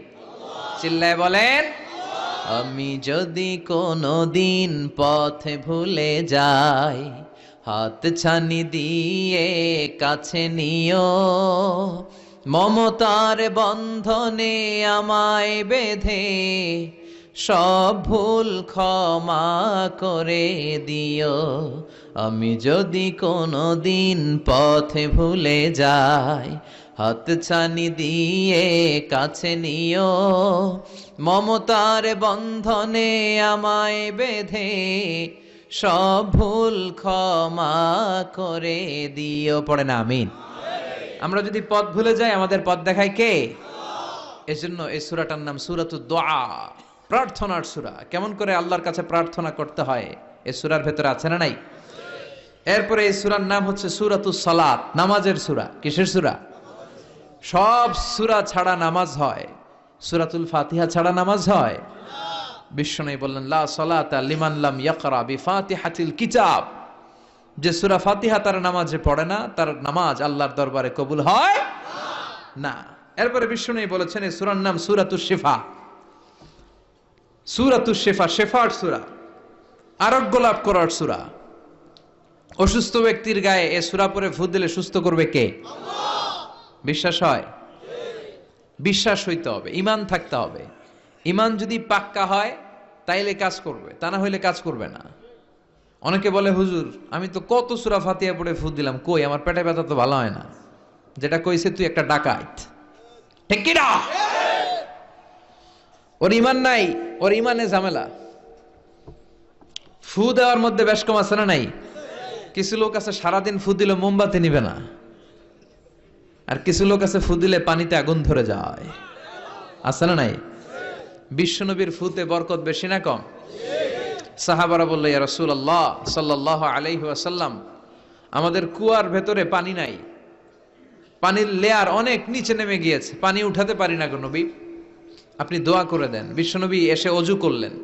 Speaker 1: চিল্লায় বলেন। আমি যদি কোনো দিন পথে ভুলে যাই, হাত ছানি দিয়ে কাছে নিও, মমতার বন্ধনে আমায় বেঁধে সব ভুল ক্ষমা করে দিও। আমি যদি কোনো দিন পথে ভুলে যাই, হাত ছানি দিয়ে কাছে নিও, মমতার বন্ধনে আমায় বেঁধে সব ভুল ক্ষমা করে দিও। পড়ে না আমিন? আমরা যদি পথ ভুলে যাই, আমাদের পথ দেখায় কে? এজন্য এই সূরাটার নাম সূরাতুদ দুআ, প্রার্থনার সূরা। কেমন করে আল্লাহর কাছে প্রার্থনা করতে হয় এই সূরার ভেতরে আছে না নাই? এরপরে এই সূরার নাম হচ্ছে সূরাতুস সালাত, নামাজের সূরা। কিসের সূরা? সব সূরা ছাড়া নামাজ হয়, সূরাতুল ফাতিহা ছাড়া নামাজ হয়? বিশ্বনবী বললেন লা সালাতা লিমান লাম ইয়াকরা বিফাতিহাতিল কিতাব। যে সূরা ফাতিহা তার নামাজে পড়ে না, তার নামাজ আল্লাহর দরবারে কবুল হয় না। এরপরে বিশ্বনবী বলেছেন এই সূরার নাম সূরাতুশ শিফা। সূরাতুশ শিফা, শেফার সূরা, আরোগ্য লাভ করার সূরা। অসুস্থ ব্যক্তির গায়ে এই সূরা পড়ে ফু দিলে সুস্থ করবে কে? আল্লাহ। বিশ্বাস হয়? বিশ্বাস হইতে হবে, ঈমান থাকতে হবে। ঈমান যদি পাক্কা হয় তাইলে কাজ করবে, তা না হইলে কাজ করবে না। অনেকে বলে হুজুর আমি তো কত সূরা ফাতিহা পড়ে ফু দিলাম, কই আমার পেটে ব্যথা তো ভালো হয় না। যেটা কইছে তুই একটা ডাকাত, ঠিক কি না? ওর ঈমান নাই, ওর ঈমানে ঝামেলা। ফু দেওয়ার মধ্যে বেশ কম আছে না নাই? কিছু লোক আছে সারাদিন ফু দিলে মোমবাতি নিবে না, আর কিছু লোক আছে ফু দিলে পানিতে আগুন ধরে যায়, আছে না নাই? বিশ্বনবীর ফুতে বরকত বেশি না কম? সাহাবারা বলল ইয়া রাসূলুল্লাহ সাল্লাল্লাহু আলাইহি ওয়াসাল্লাম, আমাদের কুয়ার ভেতরে পানি নাই, পানির লেয়ার অনেক নিচে নেমে গিয়েছে, পানি উঠাতে পারি না গো নবী, আপনি দোয়া করে দেন। বিশ্বনবী এসে অজু করলেন,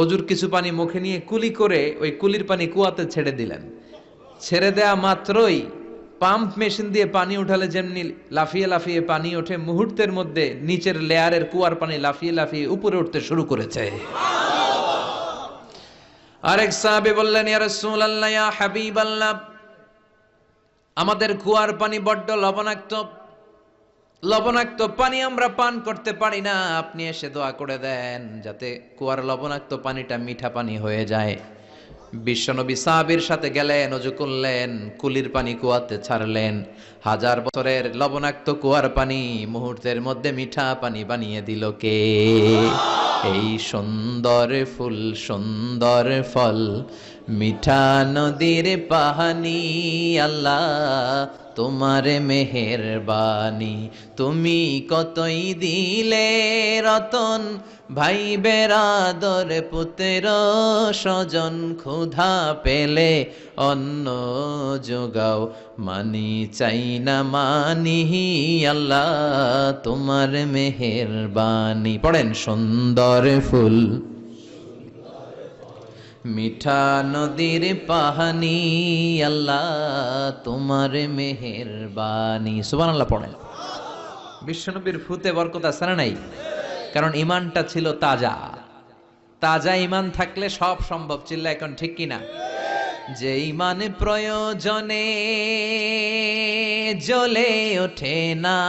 Speaker 1: অজুর কিছু পানি মুখে নিয়ে কুলি করে ওই কুলির পানি কুয়াতে ছেড়ে দিলেন। ছেড়ে দেয়া মাত্রই পাম্প মেশিন দিয়ে পানি উঠালে যেমনি লাফিয়ে লাফিয়ে পানি ওঠে, মুহূর্তের মধ্যে নিচের লেয়ারের কুয়ার পানি লাফিয়ে লাফিয়ে উপরে উঠতে শুরু করেছে। আরেক সাহাবী বললেন ইয়া রাসূলুল্লাহ ইয়া হাবিবাল্লাহ, আমাদের কুয়ার পানি বড্ড লবণাক্ত, লবণাক্ত পানি আমরা পান করতে পারি না, আপনি এসে দোয়া করে দেন যাতে কুয়ার লবণাক্ত পানিটা মিঠা পানি হয়ে যায়। বিশ্বনবী সাহাবীর সাথে গেলেন, ওযু করলেন, কুলির পানি কুয়াতে ছাড়লেন। 1000 বছরের লবণাক্ত কুয়ার পানি মুহূর্তের মধ্যে মিঠা পানি বানিয়ে দিল কে? এই সুন্দর ফুল সুন্দর ফল মিঠা নদীর পাহানি আল্লাহ তোমার মেহেরবানি, তুমি কতই দিলে রতন, ভাই বেরাদর পুত্র স্বজন, ক্ষুধা পেলে অন্ন যোগাও, মানি চাই না মানি আল্লাহ তোমার মেহেরবানি। পড়েন, সুন্দর ফুল মিঠা নদীর পাহানি আল্লাহ তোমার মেহেরবানি। সুবহানাল্লাহ পড়েন। বিশ্বনবীর ফুতে বরকত আছে না নাই? কারণ ইমানটা ছিল তাজা। তাজা ইমান থাকলে সব সম্ভব। চিল্লা এখন ঠিক কিনা? যে ইমান প্রয়োজনে জ্বলে ওঠে না,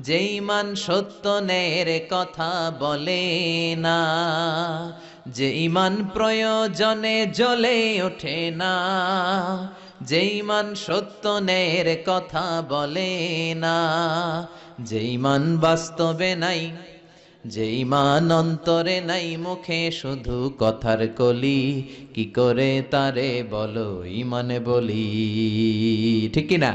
Speaker 1: যে ইমান সত্য ন্যায়ের কথা বলে না, যে ইমান প্রয়োজনে জ্বলে ওঠে না, যে ইমান সত্য ন্যায়ের কথা বলে না, যে ইমান বাস্তবে নাই, যে ইমান অন্তরে নাই, মুখে শুধু কথার কলি, কি করে তারে বলো ইমানে বলি? ঠিক কি না?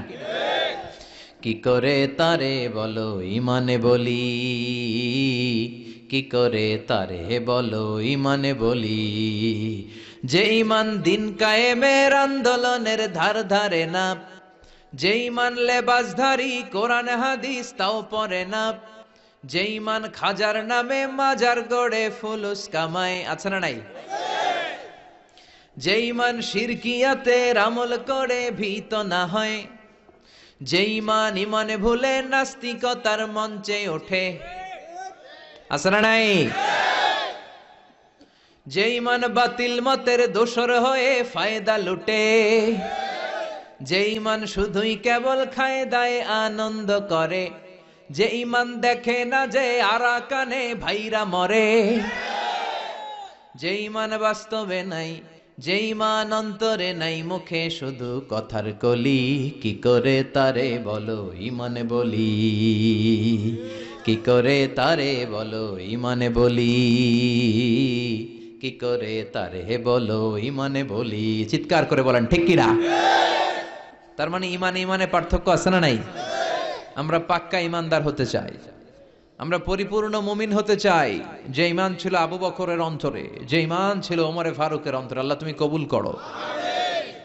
Speaker 1: কি করে তারে বলো ইমানে বলি? কি করে তারে বলো ইমানে বলি? যে ইমান দিন কায়েমের আন্দোলনের ধার ধারে না, যে ইমান লেবাসধারী কোরআন হাদিস তাও পড়ে না, যে ইমান খাজার নামে মাজার গড়ে ফুলুস কামায়, আছে না নাই? যে ইমান শিরকিয়াতের আমল করে ভীত না হয়, যে ইমান ইমানে ভুলে নাস্তিকতার মঞ্চে ওঠে, আছে না নাই? যে ইমান বাতিল মতের দোসর হয়ে ফায়দা লুটে, যে ইমান শুধুই কেবল খায় দায় আনন্দ করে, যে ইমান দেখে না যে আরাকানে ভাইরা মরে, যে ইমান বাস্তবে নাই, যে ইমান অন্তরে নাই, মুখে শুধু কথার কলি, কি করে তারে বলো ইমানে বলি? কি করে তারে বলো ইমানে বলি? কি করে তারে বলো ইমানে বলি? চিৎকার করে বলেন ঠিক কিনা? তার মানে ইমানে ইমানে পার্থক্য আছে না নাই? আমরা পাক্কা ইমানদার হতে চাই, আমরা পরিপূর্ণ মুমিন হতে চাই। যে ইমান ছিল আবু বকরের অন্তরে, যে ইমান ছিল ওমরে ফারুকের অন্তরে, আল্লাহ তুমি কবুল করো।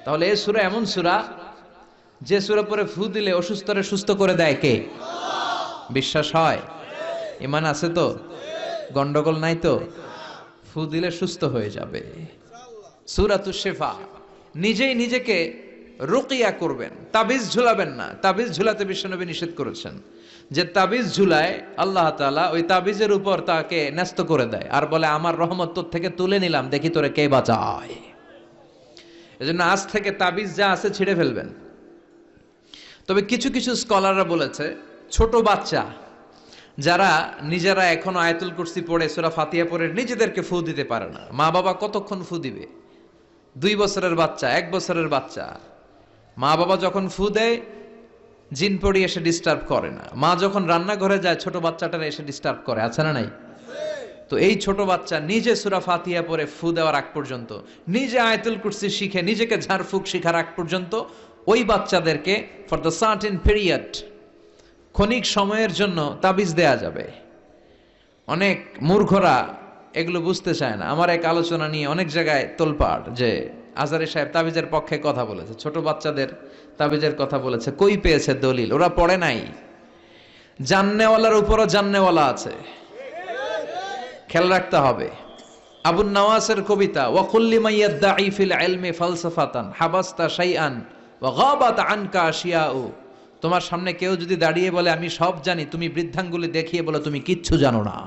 Speaker 1: তাহলে এই সূরা এমন সূরা যে সূরা পরে ফু দিলে অসুস্থরে সুস্থ করে দেয় কে? বিশ্বাস হয়? ইমান আছে তো? গন্ডগোল নাই তো? ফু দিলে সুস্থ হয়ে যাবে। সূরাতুশ শিফা। নিজেই নিজেকে রুকিয়া করবেন, তাবিজ ঝুলাবেন না। তাবিজ ঝুলাতে বিশ্বনবী নিষেধ করেছেন। যে তাবিজ ঝুলায় আল্লাহ তাআলা ওই তাবিজের উপর তাকে ন্যস্ত করে দেয় আর বলে আমার রহমত তোর থেকে তুলে নিলাম, দেখি তোরে কে বাঁচায়। এজন্য আজ থেকে তাবিজ যা আছে ছিঁড়ে ফেলবেন। তবে কিছু কিছু স্কলাররা বলেছে ছোট বাচ্চা যারা নিজেরা এখনো আয়াতুল কুরসি পড়ে সূরা ফাতিহা পড়ে নিজেদেরকে ফু দিতে পারে না, মা বাবা কতক্ষণ ফু দিবে? 2 বছরের বাচ্চা, 1 বছরের বাচ্চা, মা বাবা যখন ফু দেয় জিন পড়ি এসে ডিস্টার্ব করে না। মা যখন রান্নাঘরে যায় ছোট বাচ্চাটার এসে ডিস্টার্ব করে, আছে না নাই? তো এই ছোট বাচ্চা নিজে সূরা ফাতিহা পড়ে ফু দেওয়ার আগ পর্যন্ত, নিজে আয়াতুল কুরসি শিখে নিজেকে ঝাড়ফুঁক শিখার আগ পর্যন্ত ওই বাচ্চাদেরকে ফর দ্য সার্টেন পিরিয়ড, ক্ষণিক সময়ের জন্য তাবিজ দেয়া যাবে। অনেক মূর্খরা এগুলো বুঝতে চায় না। আমার এক আলোচনা নিয়ে অনেক জায়গায় তোলপাড় যে আজারি সাহেব তাবিজের পক্ষে কথা বলেছে, ছোট বাচ্চাদের তাবিজের কথা বলেছে। কই পেয়েছে দলিল? ওরা পড়ে নাই। জান্নেওয়ালার উপরও জান্নেওয়ালা আছে, খেয়াল রাখতে হবে। আবুন নওয়াসের কবিতা, ওয়াকুল্লি মাইয়াদ্দাঈ ফিল ইলমি ফালসাফাতান হাবাস্তা শাইআন ওয়া গাবাত আনকা আশিয়াউ। তোমার সামনে কেউ যদি দাঁড়িয়ে বলে আমি সব জানি, তুমি বৃদ্ধাঙ্গুলি দেখিয়ে বলে তুমি কিচ্ছু জানো না,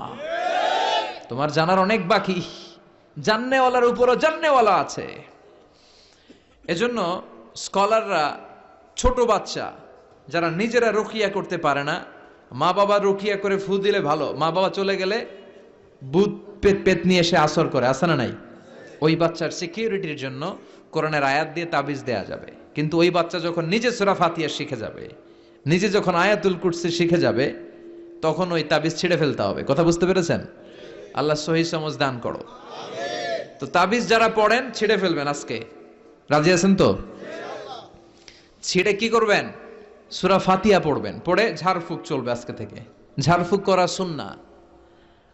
Speaker 1: তোমার জানার অনেক বাকি। জান্নেওয়ালার উপরও জান্নেওয়ালা আছে। এজন্য স্কলাররা ছোট বাচ্চা যারা নিজেরা রুকিয়া করতে পারে না, মা বাবা রুকিয়া করে ফু দিলে ভালো। মা বাবা চলে গেলে ভূত পেত নিয়ে এসে আসর করে, আছে না নাই? ওই বাচ্চার সিকিউরিটির জন্য কোরআনের আয়াত দিয়ে তাবিজ দেয়া যাবে। কিন্তু ওই বাচ্চা যখন নিজে সূরা ফাতিহা শিখে যাবে, নিজে যখন আয়াতুল কুরসি শিখে যাবে, তখন ওই তাবিজ ছিঁড়ে ফেলতে হবে। কথা বুঝতে পেরেছেন? আল্লাহ সহি সমঝ দান করো। তো তাবিজ যারা পড়েন ছিঁড়ে ফেলবেন আজকে, রাজি আছেন তো? ছিঁড়ে কি করবেন? সূরা ফাতিহা পড়বেন, পড়ে ঝাড়ফুঁক চলবে আজকে থেকে। ঝাড়ফুঁক করা সুন্নাহ।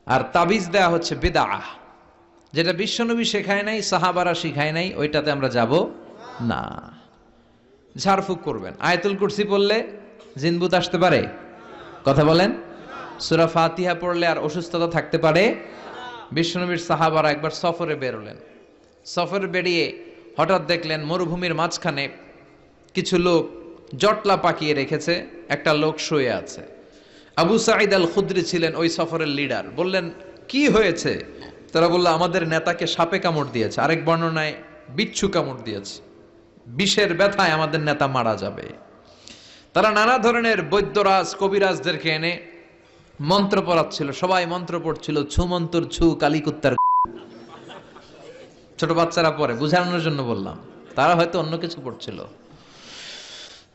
Speaker 1: আর তাবিজ দেয়া হচ্ছে বিদআহ, যেটা বিশ্বনবী শেখায় নাই, সাহাবারা শিখায় নাই, ওইটাতে আমরা যাব না। ঝাড়ফুঁক করবেন। আয়াতুল কুরসি পড়লে জিনভূত আসতে পারে? কথা বলেন। সূরা ফাতিহা পড়লে আর অসুস্থতা থাকতে পারে? বিশ্বনবীর সাহাবারা একবার সফরে বেরোলেন। সফরে বেরিয়ে হঠাৎ দেখলেন মরুভূমির মাঝখানে কিছু লোক জটলা পাকিয়ে রেখেছে, একটা লোক শুয়ে আছে। আবু সাঈদ আল খুদরি ছিলেন ওই সফরের লিডার। বললেন, কি হয়েছে? তারা বলল, আমাদের নেতাকে সাপে কামড় দিয়েছে, আরেক বর্ণনায় বিচ্ছু কামড় দিয়েছে, বিষের ব্যথায় আমাদের নেতা মারা যাবে। তারা নানা ধরনের বৈদ্যরাজ কবিরাজদেরকে এনে মন্ত্র পড়াচ্ছিল, সবাই মন্ত্র পড়ছিল, ছু মন্তর ছু কালিকুত্তার। ছোট বাচ্চারা পড়ে, বুঝানোর জন্য বললাম, তারা হয়তো অন্য কিছু পড়ছিল।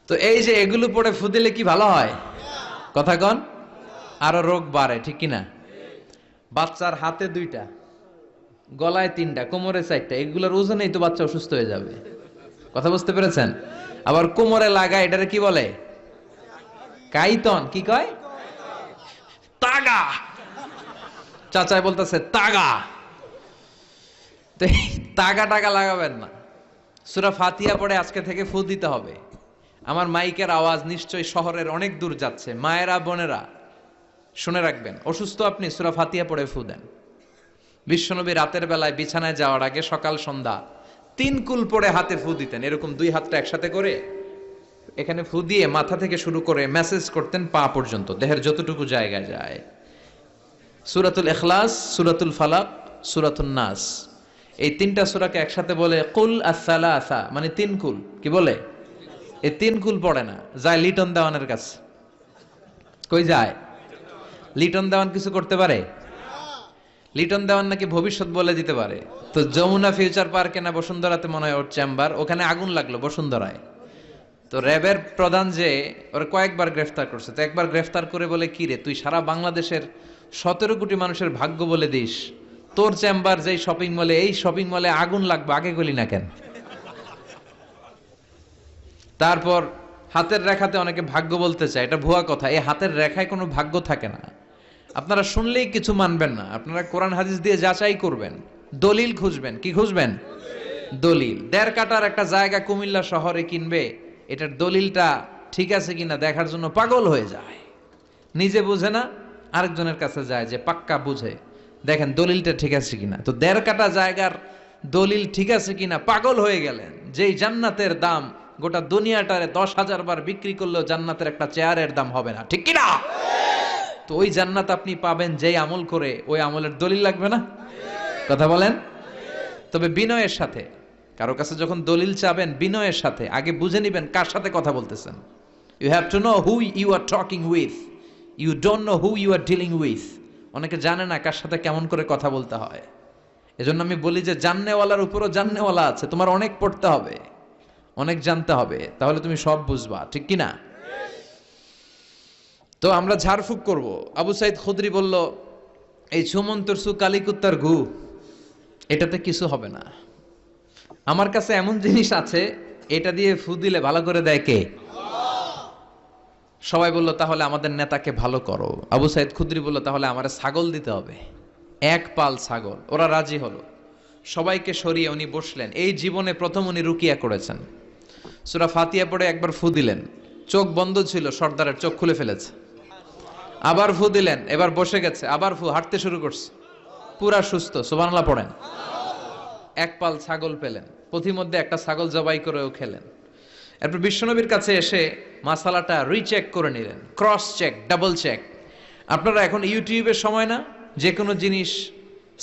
Speaker 1: তো এই যে এগুলো পড়ে ফু দিলে কি ভালো হয়? কথা কন। আরো রোগ বাড়ে, ঠিক কিনা? বাচ্চার হাতে 2টা, গলায় 3টা, কোমরে 4টা, এগুলোর ওজনেই তো বাচ্চা অসুস্থ হয়ে যাবে। কথা বুঝতে পেরেছেন? আবার কোমরে লাগায়, এটারে কি বলে? কাইতন। কি কয়? তাগা। চাচাই বলতেছে তাগা। তো তাগা টাগা লাগাবেন না। সূরা ফাতিহা পড়ে আজকে থেকে ফু দিতে হবে। আমার মাইকের আওয়াজ নিশ্চয়ই শহরের অনেক দূর যাচ্ছে। মায়েরা, বোনেরা শুনে রাখবেন, অসুস্থ আপনি সূরা ফাতিহা পড়ে ফু দেন। বিশ্বনবী রাতের বেলায় বিছানায় যাওয়ার আগে সকাল সন্ধ্যা 3 কুল পড়ে হাতে ফু দিতেন। এরকম 2 হাতটা একসাথে করে এখানে ফু দিয়ে মাথা থেকে শুরু করে মেসেজ করতেন পা পর্যন্ত, দেহের যতটুকু জায়গায় যায়। সূরাতুল ইখলাস, সূরাতুল ফালাক, সূরাতুন নাস, এই 3টা সূরাকে একসাথে বলে কুল আস-সালাসা, মানে 3 কুল। কি বলে? এই 3 কুল পড়ে না, যায় লিটন দেওয়ানের কাছে। কই যায়? লিটন দেওয়ান কিছু করতে পারে? লিটন দেওয়ান নাকি ভবিষ্যৎ বলে দিতে পারে। তো যমুনা ফিউচার পার্কে না বসুন্ধরাতে মনে হয় ওর চেম্বার, ওখানে আগুন লাগলো বসুন্ধরায়। তো র্যাবের প্রধান যে ওরা কয়েকবার গ্রেফতার করছে, তো একবার গ্রেফতার করে বলে, কি রে তুই সারা বাংলাদেশের 17 কোটি মানুষের ভাগ্য বলে দিস, তোর চেম্বার যেই শপিং মলে, এই শপিং মলে আগুন লাগবে, আগে গলি না কেন? তারপর হাতের রেখাতে অনেকে ভাগ্য বলতে চায়, এটা ভুয়া কথা। এই হাতের রেখায় কোনো ভাগ্য থাকে না। আপনারা শুনলেই কিছু মানবেন না, আপনারা কোরআন হাদিস দিয়ে যাচাই করবেন, দলিল খুঁজবেন। কি খুঁজবেন? দলিল। 1.5 কাটার একটা জায়গা কুমিল্লা শহরে কিনবে, এটার দলিলটা ঠিক আছে কিনা দেখার জন্য পাগল হয়ে যায়। নিজে বুঝে না, আরেকজনের কাছে যায় যে পাক্কা বুঝে, দেখেন দলিলটা ঠিক আছে কিনা। তো 1.5 কাটা জায়গার দলিল ঠিক আছে কিনা পাগল হয়ে গেলেন। যেই জান্নাতের দাম গোটা দুনিয়াটারে 10,000 বার বিক্রি করলেও জান্নাতের একটা চেয়ারের দাম হবে না, ঠিক কিনা? তো ওই জান্নাত আপনি পাবেন যেই আমল করে, ওই আমলের দলিল লাগবে না? কথা বলেন। তবে বিনয়ের সাথে, কারো কাছে যখন দলিল চাবেন বিনয়ের সাথে আগে বুঝে নিবেন কার সাথে কথা বলতেছেন। You have to know who you are talking with, you don't know who you are dealing with. অনেকে জানে না কার সাথে কেমন করে কথা বলতে হয়। এজন্য আমি বলি যে জাননেওয়ালার উপরও জাননেওয়ালা আছে, তোমার অনেক পড়তে হবে, অনেক জানতে হবে, তাহলে তুমি সব বুঝবা, ঠিক কিনা? তো আমরা ঝাড়ফুঁক করব। আবু সাইদ খুদরি বলল, এই ছুমন্তর সু কালিকুত্তার ঘু, এটাতে কিছু হবে না। আমার কাছে এমন জিনিস আছে, এটা দিয়ে ফু দিলে ভালো করে দেয় কে? সবাই বলল, তাহলে আমাদের নেতাকে ভালো করো। আবু সাইদ খুদরি বলল, তাহলে আমার ছাগল দিতে হবে, 1 পাল ছাগল। ওরা রাজি হলো। সবাইকে সরিয়ে উনি বসলেন। এই জীবনে প্রথম উনি রুকিয়া করেছেন। সূরা ফাতিহা পড়ে একবার ফু দিলেন, চোখ বন্ধ ছিল, সর্দারের চোখ খুলে ফেলেছে। আবার ফু দিলেন, এবার বসে গেছে, আবার ফু, হাঁটতে শুরু করছে, পুরা সুস্থ। সুবহানাল্লাহ পড়েন। 1 পাল ছাগল পেলেন, পথিমধ্যে একটা ছাগল জবাই করেও খেলেন। এরপর বিশ্বনবীর কাছে এসে মাসালাটা রিচেক করে নিলেন, ক্রস চেক, ডাবল চেক। আপনারা এখন ইউটিউবের সময় না, যে কোনো জিনিস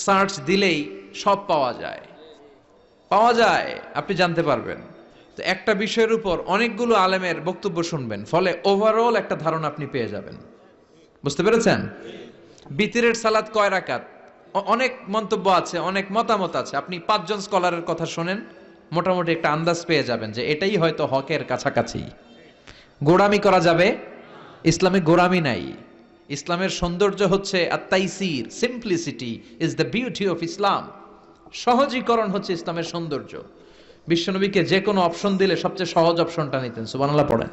Speaker 1: সার্চ দিলেই সব পাওয়া যায়, আপনি জানতে পারবেন। তো একটা বিষয়ের উপর অনেকগুলো আলেমের বক্তব্য শুনবেন, ফলে ওভারঅল একটা ধারণা আপনি পেয়ে যাবেন। বুঝতে পেরেছেন? বিতিরের সালাত কয় রাকাত, অনেক মন্তব্য আছে, অনেক মতামত আছে। আপনি 5 জন স্কলারের কথা শোনেন, মোটামুটি একটা আন্দাজ পেয়ে যাবেন যে এটাই হয়তো হকের কাছাকাছি। গোড়ামি করা যাবে? ইসলামে গোড়ামি নাই। ইসলামের সৌন্দর্য হচ্ছে আত-তাইসির, simplicity is the beauty of Islam. সহজীকরণ হচ্ছে ইসলামের সৌন্দর্য। বিশ্বনবীকে যে কোনো অপশন দিলে সবচেয়ে সহজ অপশনটা নিতেন। সুবহানাল্লাহ পড়েন।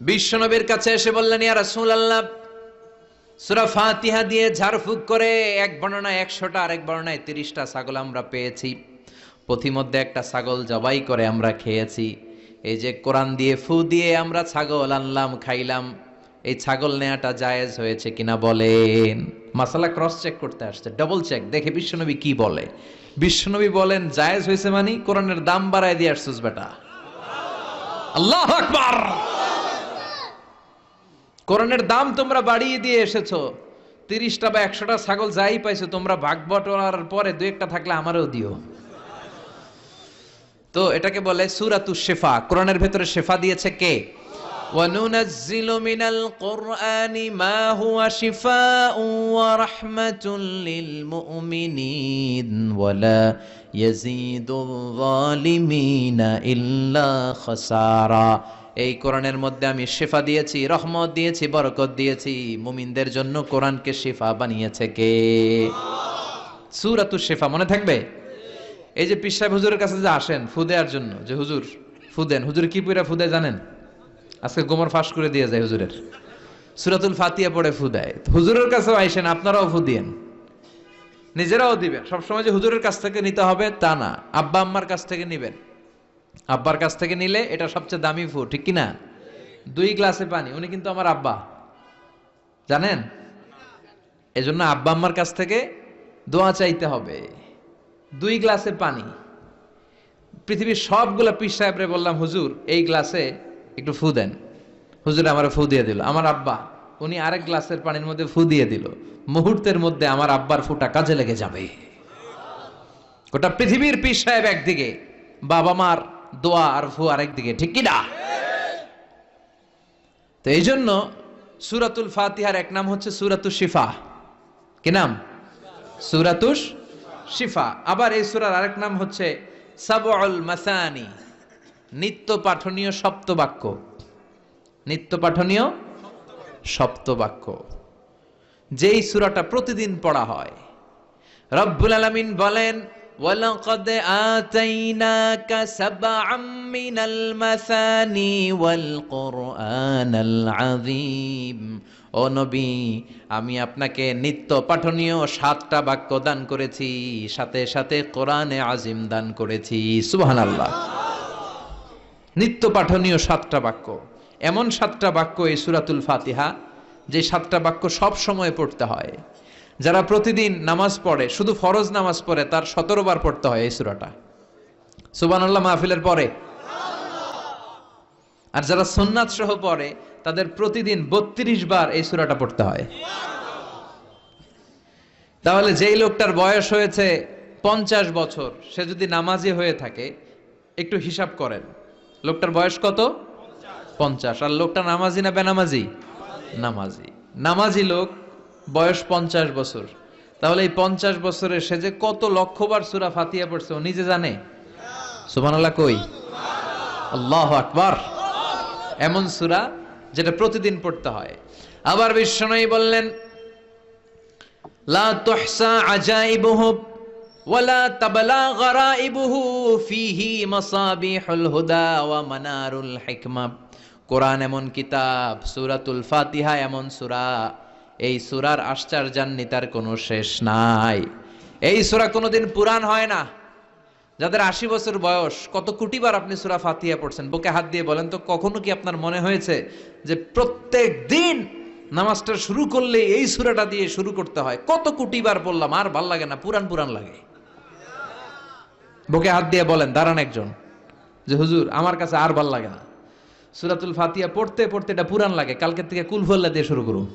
Speaker 1: বিশ্বনবীর কাছে এসে বললেন, ইয়া রাসূলুল্লাহ, সূরা ফাতিহা দিয়ে ঝাড়ফুঁক করে এক বর্ণনায় 100টা, আরেক বর্ণনায় 30টা ছাগল আমরা পেয়েছি। পথিমধ্যে একটা ছাগল জবাই করে আমরা খেয়েছি। এই যে কোরআন দিয়ে ফু দিয়ে আমরা ছাগল আনলাম, খাইলাম, এই ছাগল নেয়াটা জায়েজ হয়েছে কিনা বলেন। মাসালা ক্রস চেক করতে আসছে, ডাবল চেক, দেখে বিশ্বনবী কি বলে। বিশ্বনবী বলেন জায়েজ হয়েছে মানে কোরআনের দাম বাড়ায় দিয়ে আসছিস বেটা। আল্লাহু আকবার। কোরআনের দাম তোমরা বাড়িয়ে দিয়ে এসেছো। 30টা বা 100টা ছাগল যাই পাইছো তোমরা, ভাগ বটোয়ারার পরে দুই একটা থাকলে আমারও দিও। তো এটাকে বলে সূরাতুশ শিফা। কোরআনের ভেতরে শিফা দিয়েছে কে? ওয়ানুনাজ্জিলু মিনাল কুরআনি মা হুয়া শিফাউন ওয়া রাহমাতুল লিল মুমিনিন ওয়া লা ইয়াজিদুয যালিমিনা ইল্লা খাসারা। এই কোরআনের মধ্যে আমি শিফা দিয়েছি, রহমত দিয়েছি, বরকত দিয়েছি। মুমিনদের জন্য কোরআনকে শিফা বানিয়েছে কে? সূরাতুশ শিফা মনে থাকবে? এই যে পীর সাহেব হুজুরের কাছে যে আসেন ফু দেওয়ার জন্য, যে হুজুর ফু দেন, হুজুর কি পড়ে ফু দেয় জানেন? আজকে গোমর ফাঁস করে দিয়ে যায় হুজুরের। সূরাতুল ফাতিহা পড়ে ফু দেয়। হুজুরের কাছেও আইসেন, আপনারাও ফু দিয়েন, নিজেরাও দিবেন। সবসময় যে হুজুরের কাছ থেকে নিতে হবে তা না, আব্বা আম্মার কাছ থেকে নিবেন। আব্বার কাছ থেকে নিলে এটা সবচেয়ে দামি ফু, ঠিক কিনা? 2 গ্লাসে পানি, উনি কিন্তু আমার আব্বা, জানেন? এজন্য আব্বা আম্মার কাছ থেকে দোয়া চাইতে হবে। 2 গ্লাসে পানি। পৃথিবীর সবগুলা পীর সাহেবরে বললাম, হুজুর এই গ্লাসে একটু ফু দেন। হুজুর আমার ফু দিয়ে দিল। আমার আব্বা, উনি আরেক গ্লাসের পানির মধ্যে ফু দিয়ে দিল। মুহূর্তের মধ্যে আমার আব্বার ফুটা কাজে লেগে যাবে। গোটা পৃথিবীর পীর সাহেব একদিকে, বাবা মার দোয়া আর ফু আরেক দিকে, ঠিক কিনা? তো এই জন্য সূরাতুল ফাতিহার এক নাম হচ্ছে সূরাতুশ শিফা। কি নাম? সূরাতুশ শিফা। আবার এই সূরার আরেক নাম হচ্ছে সাবউল মাসানি, নিত্য পাঠনীয় সপ্তবাক্য। নিত্য পাঠনীয় সপ্তবাক্য, যেই সূরাটা প্রতিদিন পড়া হয়। রব্বুল আলামিন বলেন, ওয়ালাকাদ আতাইনাকা সাবআম মিনাল মাসানি ওয়াল কুরআনাল আযীম। ও নবী, আমি আপনাকে নিত্য পাঠনীয় 7টা বাক্য দান করেছি, সাথে সাথে কোরআনে আজিম দান করেছি। সুবহানাল্লাহ। নিত্য পাঠনীয় 7টা বাক্য। এমন 7টা বাক্য এই সূরাতুল ফাতিহা, যে 7টা বাক্য সব সময় পড়তে হয়। যারা প্রতিদিন নামাজ পড়ে, শুধু ফরজ নামাজ পড়ে, তার 17 বার পড়তে হয় এই সূরাটা। সুবহানাল্লাহ মাহফিলের পরে। আর যারা সুন্নাত সহ পড়ে, তাদের প্রতিদিন 32 বার এই সূরাটা পড়তে হয়। তাহলে যেই লোকটার বয়স হয়েছে 50 বছর, সে যদি নামাজি হয়ে থাকে, একটু হিসাব করেন, লোকটার বয়স কত? 50। আর লোকটা নামাজি না বেনামাজি? নামাজি। নামাজি লোক বয়স 50 বছর। তাহলে এই 50 বছরে সে যে কত লক্ষবার সূরা ফাতিহা পড়ছে ও নিজে জানে? সুবহানাল্লাহ কই? আল্লাহু আকবার। এমন সূরা যেটা প্রতিদিন পড়তে হয়। আবার বিশ্বনবী বললেন, লা তুহসা আজাইবুহু ওয়ালা তাবলা গরাইবুহু ফিহি মাসাবিহুল হুদা ওয়া মানারুল হিকমা। কোরআন এমন কিতাব, সূরাতুল ফাতিহা এমন সূরা, এই সূরার আশ্চর্যান্বিতার কোনো শেষ নাই। এই সূরা কোনোদিন পুরান হয় না। যাদের 80 বছর বয়স, কত কোটিবার আপনি সূরা ফাতিহা পড়ছেন? বুকে হাত দিয়ে বলেন তো, কখনো কি আপনার মনে হয়েছে যে প্রত্যেক দিন নামাজটা শুরু করলে এই সূরাটা দিয়ে শুরু করতে হয়? কত কোটিবার বললাম, আর ভাল লাগে না, পুরান পুরান লাগে। বুকে হাত দিয়ে বলেন, দাঁড়ান একজন, যে হুজুর আমার কাছে আর ভাল লাগে না, সূরাতুল ফাতিহা পড়তে পড়তে এটা পুরান লাগে, কালকের থেকে কুলহুয়াল্লাহ দিয়ে শুরু করুন।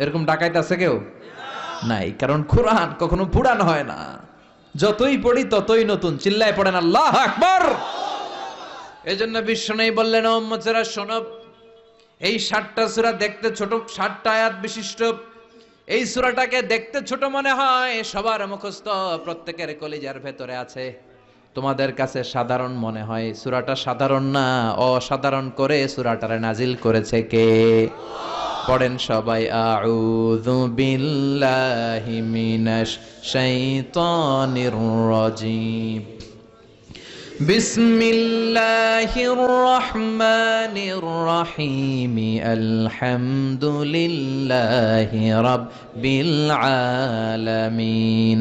Speaker 1: এরকম ডাকাইতে আছে কেউ? নাই। কারণ কোরআন কখনো পুরান হয় না, যতই পড়ি ততই নতুন। চিল্লায় পড়েন আল্লাহু আকবার। এজন্য বিশ্বনবী বললেন, ও উম্মতেরা শোনো, এই 7টা সূরা দেখতে ছোট, 7টা আয়াত বিশিষ্ট এই সূরাটাকে দেখতে ছোট মনে হয়, সবার মুখস্থ, প্রত্যেকের কলিজার ভেতরে আছে। তোমাদের কাছে সাধারণ মনে হয়, সূরাটা সাধারণ না, অসাধারণ করে সূরাটারে নাজিল করেছে কে? পড়েন সবাই আউযু বিল্লাহি মিনাশ শাইতানির রাজিম বিসমিল্লাহির রহমানির রহিম আলহামদুলিল্লাহি রাব্বিল আলামিন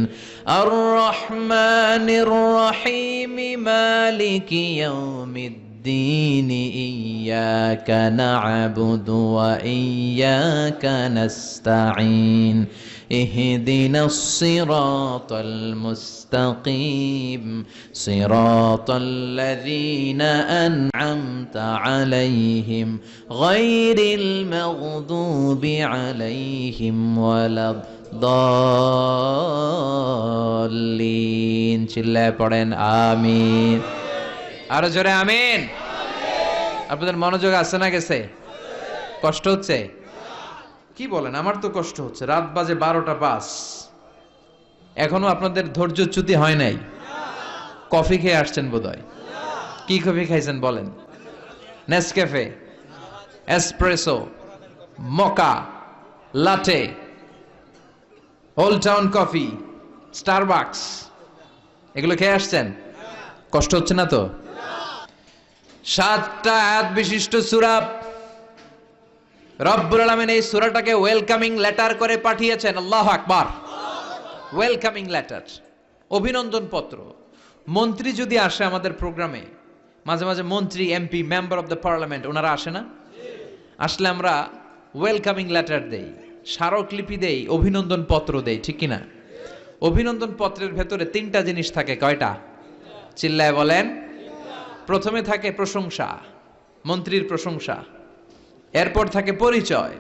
Speaker 1: আর রহমানির রহিম মালিকি ইয়াউমিদ্দিন ইয়্যাকা না'বুদু ওয়া ইয়্যাকা নাস্তাঈন اهدنا الصراط المستقيم صراط الذين أنعمت عليهم غير المغضوب عليهم ولا الضالين চিল্লায় পড়েন আমিন আরো জোরে আমিন আপনাদের মনোযোগ আছে না গেছে কষ্ট হচ্ছে কি বলেন আমার তো কষ্ট হচ্ছে রাত বাজে 12টা 5 এখনো আপনাদের ধৈর্যচ্যুতি হয় নাই কফি খেয়ে আসছেন বোধহয় কি কফি খাইছেন বলেন নেসক্যাফে এসপ্রেসো মোকা লাটে ওল্ড টাউন কফি স্টারবাকস এগুলো খেয়ে আসছেন কষ্ট হচ্ছে না তো 7টা আয়াত বিশিষ্ট সূরা রব্বুল আলামিন এই সূরাটাকে ওয়েলকামিং লেটার করে পাঠিয়েছেন আল্লাহু আকবার ওয়েলকামিং লেটার অভিনন্দন পত্র মন্ত্রী যদি আসে আমাদের প্রোগ্রামে মাঝে মাঝে মন্ত্রী MP member of the parliament ওনারা আসে না আসলে আমরা ওয়েলকামিং লেটার দেই স্মারকলিপি দেই অভিনন্দন পত্র দেই ঠিক কি না অভিনন্দন পত্রের ভেতরে 3টা জিনিস থাকে কয়টা চিল্লায় বলেন প্রথমে থাকে প্রশংসা মন্ত্রীর প্রশংসা এরপর থাকে পরিচয়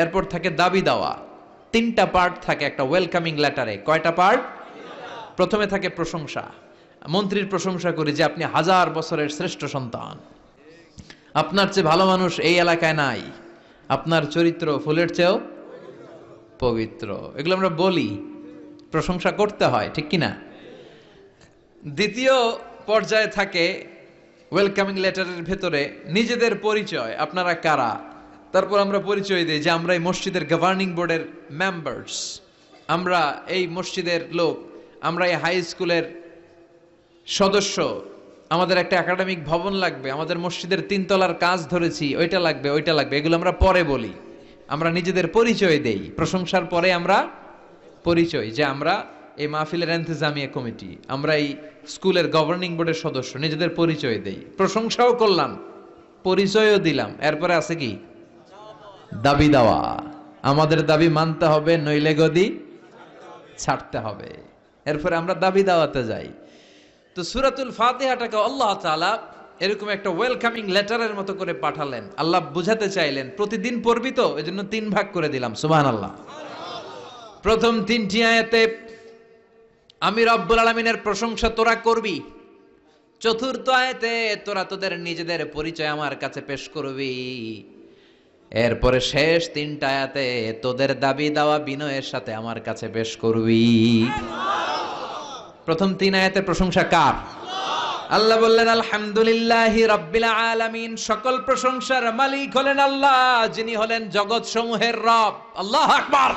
Speaker 1: এরপর থাকে দাবি দেওয়া 3টা পার্ট থাকে একটা ওয়েলকামিং লেটারে কয়টা পার্ট প্রথমে থাকে প্রশংসা মন্ত্রীর প্রশংসা করি যে আপনি 1000 বছরের শ্রেষ্ঠ সন্তান আপনার চেয়ে ভালো মানুষ এই এলাকায় নাই আপনার চরিত্র ফুলের চেয়েও পবিত্র এগুলো আমরা বলি প্রশংসা করতে হয় ঠিক কি না দ্বিতীয় পর্যায়ে থাকে ওয়েলকামিং লেটারের ভেতরে নিজেদের পরিচয় আপনারা কারা তারপর আমরা পরিচয় দিই যে আমরা এই মসজিদের গভর্নিং বোর্ডের মেম্বার্স আমরা এই মসজিদের লোক আমরা এই হাই স্কুলের সদস্য আমাদের একটা একাডেমিক ভবন লাগবে আমাদের মসজিদের 3 তলার কাজ ধরেছি ওইটা লাগবে এগুলো আমরা পরে বলি আমরা নিজেদের পরিচয় দেই প্রশংসার পরে আমরা পরিচয় যে আমরা এই মাহফিলের ইন্তেজামিয়া কমিটি আমরা এই স্কুলের গভর্নিং বোর্ডের সদস্য নিজেদের পরিচয় দেই প্রশংসাও করলাম পরিচয়ও দিলাম এরপরে আছে কি দাবি দেওয়া আমাদের দাবি মানতে হবে নইলে গদি ছাড়তে হবে এরপরে আমরা দাবি দাওয়াতে যাই তো সূরাতুল ফাতিহাটাকে আল্লাহ তাআলা এরকম একটা ওয়েলকামিং লেটারের মতো করে পাঠালেন আল্লাহ বুঝাতে চাইলেন প্রতিদিন পড়বি তো এজন্য 3 ভাগ করে দিলাম সুবহানাল্লাহ প্রথম 3টি আয়াতে আমি রব্বুল আলামিনের প্রশংসা তোরা করবি চতুর্থ আয়াতে তোরা তোদের নিজেদের পরিচয় আমার কাছে পেশ করবি এরপরে শেষ 3টা আয়াতে তোদের দাবি দাওয়া বিনয়ের সাথে আমার কাছে পেশ করবি প্রথম 3 আয়াতে প্রশংসা কার আল্লাহ বললেন আলহামদুলিল্লাহি রাব্বিল আলামিন সকল প্রশংসার মালিক হলেন আল্লাহ যিনি হলেন জগৎ সমূহের রব আল্লাহু আকবার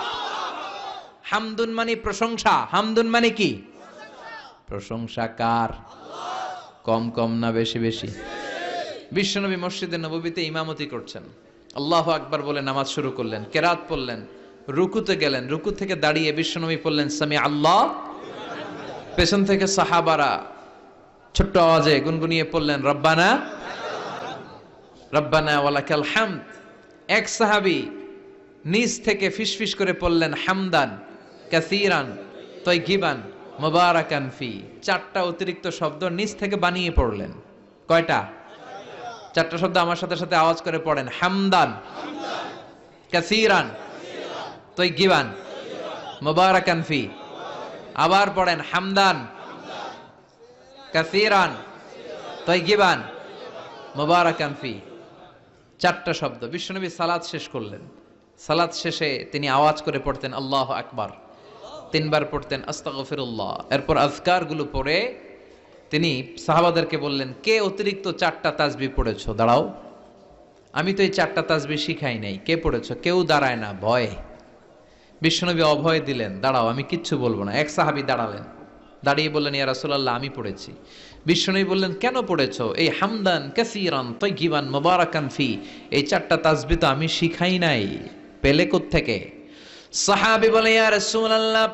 Speaker 1: হামদুন মানে প্রশংসা হামদুন মানে কি প্রশংসা কার কম কম না বেশি বেশি বিশ্বনবী মসজিদে নববীতে ইমামতি করছেন আল্লাহু আকবার বলে নামাজ শুরু করলেন কেরাত পড়লেন রুকুতে গেলেন রুকু থেকে দাঁড়িয়ে বিশ্বনবী পড়লেন সামি আল্লাহ পেছন থেকে সাহাবারা ছোট্ট আওয়াজে গুনগুনিয়ে পড়লেন রব্বানা রব্বানা ওয়ালাকাল হামদ এক সাহাবী নিজ থেকে ফিসফিস করে পড়লেন হামদান কাসীরান তাইয়িবান মুবারাকান ফি 4টা অতিরিক্ত শব্দ নিজ থেকে বানিয়ে পড়লেন কয়টা 4টা শব্দ আমার সাথে সাথে আওয়াজ করে পড়েন হামদান কাসীরান তাইয়িবান মুবারাকান ফি আবার পড়েন হামদান কাসীরান তাইয়িবান মুবারাকান ফি 4টা শব্দ বিশ্বনবী সালাত শেষ করলেন সালাত শেষে তিনি আওয়াজ করে পড়তেন আল্লাহু আকবার 3 বার পড়তেন আস্তাগফিরুল্লাহ এরপর আজকার গুলো পড়ে তিনি সাহাবাদেরকে বললেন কে অতিরিক্ত 4টা তাসবিহ পড়েছো দাঁড়াও আমি তো এই 4টা তাসবিহ শিখাই নাই। কে পড়েছ? কেউ দাঁড়ায় না, ভয়। বিশ্বনবী অভয় দিলেন, দাঁড়াও, আমি কিচ্ছু বলবো না। এক সাহাবী দাঁড়ালেন, দাঁড়িয়ে বললেন, ইয়া রাসূলুল্লাহ, আমি পড়েছি। বিশ্বনবী বললেন, কেন পড়েছ? এই হামদান কাসীরান তাইয়িবান মুবারাকান ফি, এই 4টা তাসবিহ তো আমি শিখাই নাই, পেলে কোত্থেকে? সাহাবী বলে, ইয়া রাসূলুল্লাহ,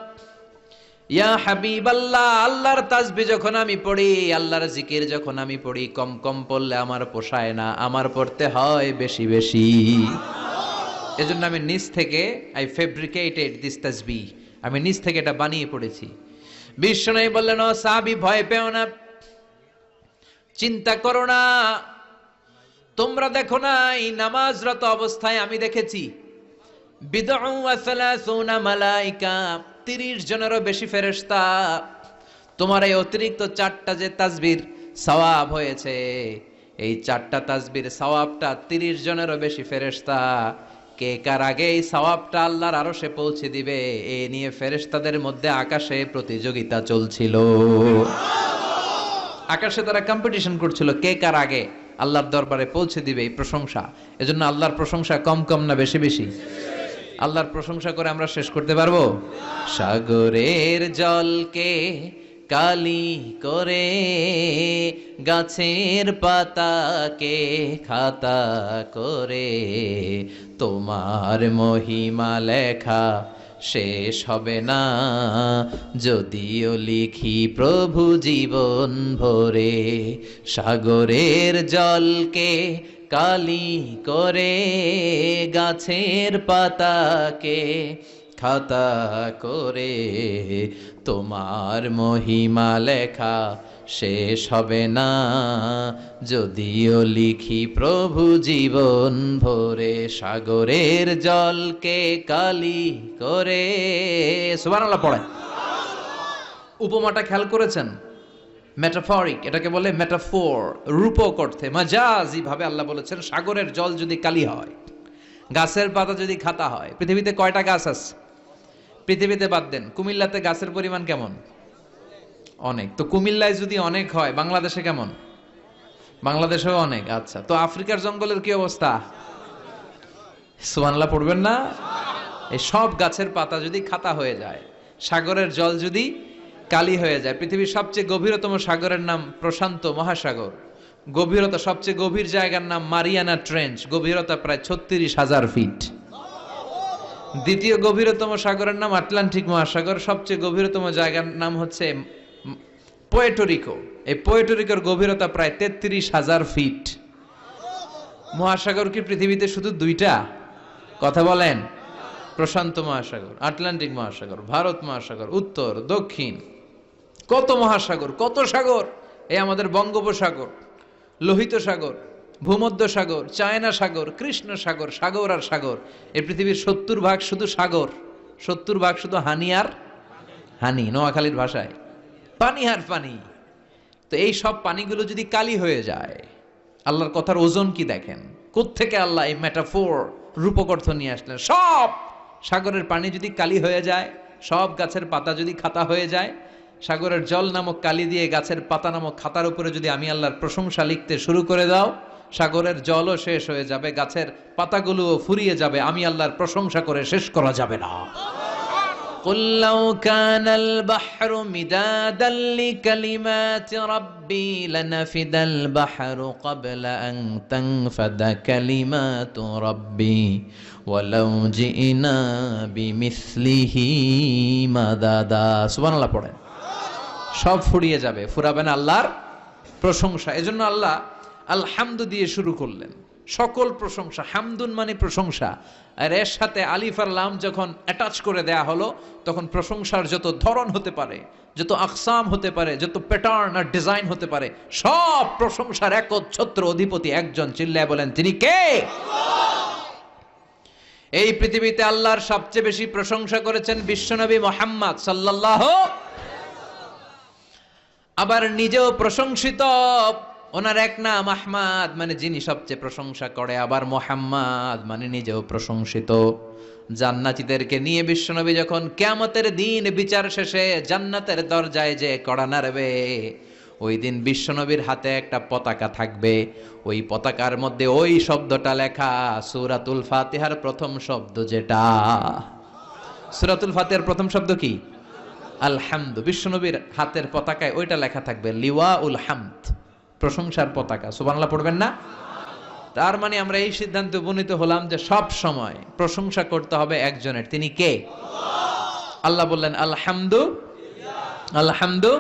Speaker 1: ইয়া হাবিবাল্লাহ, আল্লাহর তাসবিহ যখন আমি পড়ি, আল্লাহর জিকির যখন আমি পড়ি, কম কম পড়লে আমার পোষায় না, আমার পড়তে হয় বেশি বেশি। এজন্য আমি নিজ থেকে আই ফেব্রিকেটেড দিস তাসবিহ, আমি নিজ থেকে এটা বানিয়ে পড়েছি। বিশ্বনবী বললেন, ও সাহাবী, ভয় পেও না, চিন্তা করো না। তোমরা দেখো না, এই নামাজরত অবস্থায় আমি দেখেছি বিদউ ওয়া সালাসুনা মালাইকা, 30 জনেরও বেশি ফেরেশতা। তোমার এই অতিরিক্ত 4টা যে তাসবির সওয়াব হয়েছে, এই 4টা তাসবির সওয়াবটা 30 জনেরও বেশি ফেরেশতা কে কার আগে এই সওয়াবটা আল্লাহর আরশে পৌঁছে দিবে, এ নিয়ে ফেরেশতাদের মধ্যে আকাশে প্রতিযোগিতা চলছিল। আকাশে তারা কম্পিটিশন করছিল, কে কার আগে আল্লাহর দরবারে পৌঁছে দিবে এই প্রশংসা। এজন্য আল্লাহর প্রশংসা কম কম না বেশি বেশি? আল্লাহর প্রশংসা করে আমরা শেষ করতে পারবো? সাগরের জলকে কালি করে, গাছের পাতাকে খাতা করে, তোমার মহিমা লেখা শেষ হবে না, যদিও লিখি প্রভু জীবন ভরে। সাগরের জলকে কালি করে, গাছের পাতাকে খাতা করে, তোমার মহিমা লেখা শেষ হবে না, যদিও লিখি প্রভু জীবন ভরে। সাগরের জলকে কালি করে, সুবহানাল্লাহ পড়েন। উপমাটা খেয়াল করেছেন? মেটাফরিক, এটাকে বলে মেটাফোর, রূপক অর্থে, মাজাজি ভাবে আল্লাহ বলেছেন, সাগরের জল যদি কালি হয়, গাছের পাতা যদি খাতা হয়। পৃথিবীতে কয়টা গাছ আছে? পৃথিবীতে বাদ দেন, কুমিল্লাতে গাছের পরিমাণ কেমন? অনেক। তো কুমিল্লায় যদি অনেক হয়, বাংলাদেশে কেমন? বাংলাদেশেও অনেক। আচ্ছা, তো আফ্রিকার জঙ্গলের কি অবস্থা? সুবহানাল্লাহ পড়বেন না? এই সব গাছের পাতা যদি খাতা হয়ে যায়, সাগরের জল যদি কালি হয়ে যায়। পৃথিবীর সবচেয়ে গভীরতম সাগরের নাম প্রশান্ত মহাসাগর। গভীরতা, সবচেয়ে গভীর জায়গার নাম মারিয়ানা ট্রেঞ্চ, গভীরতা প্রায় 36,000 ফিট। দ্বিতীয় গভীরতম সাগরের নাম আটলান্টিক মহাসাগর, সবচেয়ে গভীরতম জায়গার নাম হচ্ছে পোয়েটোরিকো। এই পোয়েটোরিকোর গভীরতা প্রায় 33,000 ফিট। মহাসাগর কি পৃথিবীতে শুধু 2টা? কথা বলেন। প্রশান্ত মহাসাগর, আটলান্টিক মহাসাগর, ভারত মহাসাগর, উত্তর দক্ষিণ, কত মহাসাগর, কত সাগর। এই আমাদের বঙ্গোপসাগর, লোহিত সাগর, ভূমধ্য সাগর, চায়না সাগর, কৃষ্ণ সাগর, সাগর আর সাগর। এই পৃথিবীর 70% শুধু সাগর, 70% শুধু হানি আর হানি, নোয়াখালীর ভাষায় পানি আর পানি। তো এই সব পানিগুলো যদি কালি হয়ে যায়, আল্লাহর কথার ওজন কি দেখেন? কোত্থেকে আল্লাহ এই মেটাফোর, রূপক অর্থ নিয়ে আসলেন? সব সাগরের পানি যদি কালি হয়ে যায়, সব গাছের পাতা যদি খাতা হয়ে যায়, সাগরের জল নামক কালি দিয়ে গাছের পাতা নামক খাতার উপরে যদি আমি আল্লাহর প্রশংসা লিখতে শুরু করে দাও, সাগরের জলও শেষ হয়ে যাবে, গাছের পাতাগুলোও ফুরিয়ে যাবে, আমি আল্লাহর প্রশংসা করে শেষ করা যাবে না। قُلْ لَوْ كَانَ الْبَحْرُ مِدَادًا لِكَلِمَاتِ رَبِّي لَنَفِدَ الْبَحْرُ قَبْلَ أَن تَنفَدَ كَلِمَاتُ رَبِّي وَلَوْ جِئْنَا بِمِثْلِهِ مَدَدًا। সুবহানাল্লাহ পড়েন। সব ফুরিয়ে যাবে, ফুরাবে না আল্লাহর প্রশংসা। এজন্য আল্লাহ আলহামদু দিয়ে শুরু করলেন। সকল প্রশংসা, হামদুন মানে প্রশংসা, আর এর সাথে আলিফ আর লাম যখন অ্যাটাচ করে দেয়া হলো, তখন প্রশংসার যত ধরন হতে পারে, যত আকসাম হতে পারে, যত প্যাটার্ন আর ডিজাইন হতে পারে, সব প্রশংসার একচ্ছত্র অধিপতি একজন। চিল্লায় বলেন, তিনি কে? এই পৃথিবীতে আল্লাহর সবচেয়ে বেশি প্রশংসা করেছেন বিশ্বনবী মুহাম্মদ সাল্লাল্লাহু, আবার নিজেও প্রশংসিত। ওনার এক নাম আহমদ, মানে যিনি সবচেয়ে প্রশংসা করে, আবার মুহাম্মদ মানে নিজেও প্রশংসিত। জান্নাতীদেরকে নিয়ে বিশ্বনবী যখন কিয়ামতের দিন বিচার শেষে জান্নাতের দরজায় যে কড়া নাড়বে, ওই দিন বিশ্বনবীর হাতে একটা পতাকা থাকবে, ওই পতাকার মধ্যে ওই শব্দটা লেখা, সূরাতুল ফাতিহার প্রথম শব্দ যেটা। সূরাতুল ফাতিহার প্রথম শব্দ কি? আলহামদু। বিশ্বনবীর হাতের পতাকায় ওইটা লেখা থাকবে, লিওয়াউল হামদ, প্রশংসার পতাকা। সুবহানাল্লাহ পড়বেন না? তার মানে আমরা এই সিদ্ধান্তে উপনীত হলাম যে সব সময় প্রশংসা করতে হবে একজনের। তিনি কে? আল্লাহ বললেন আলহামদু আলহামদু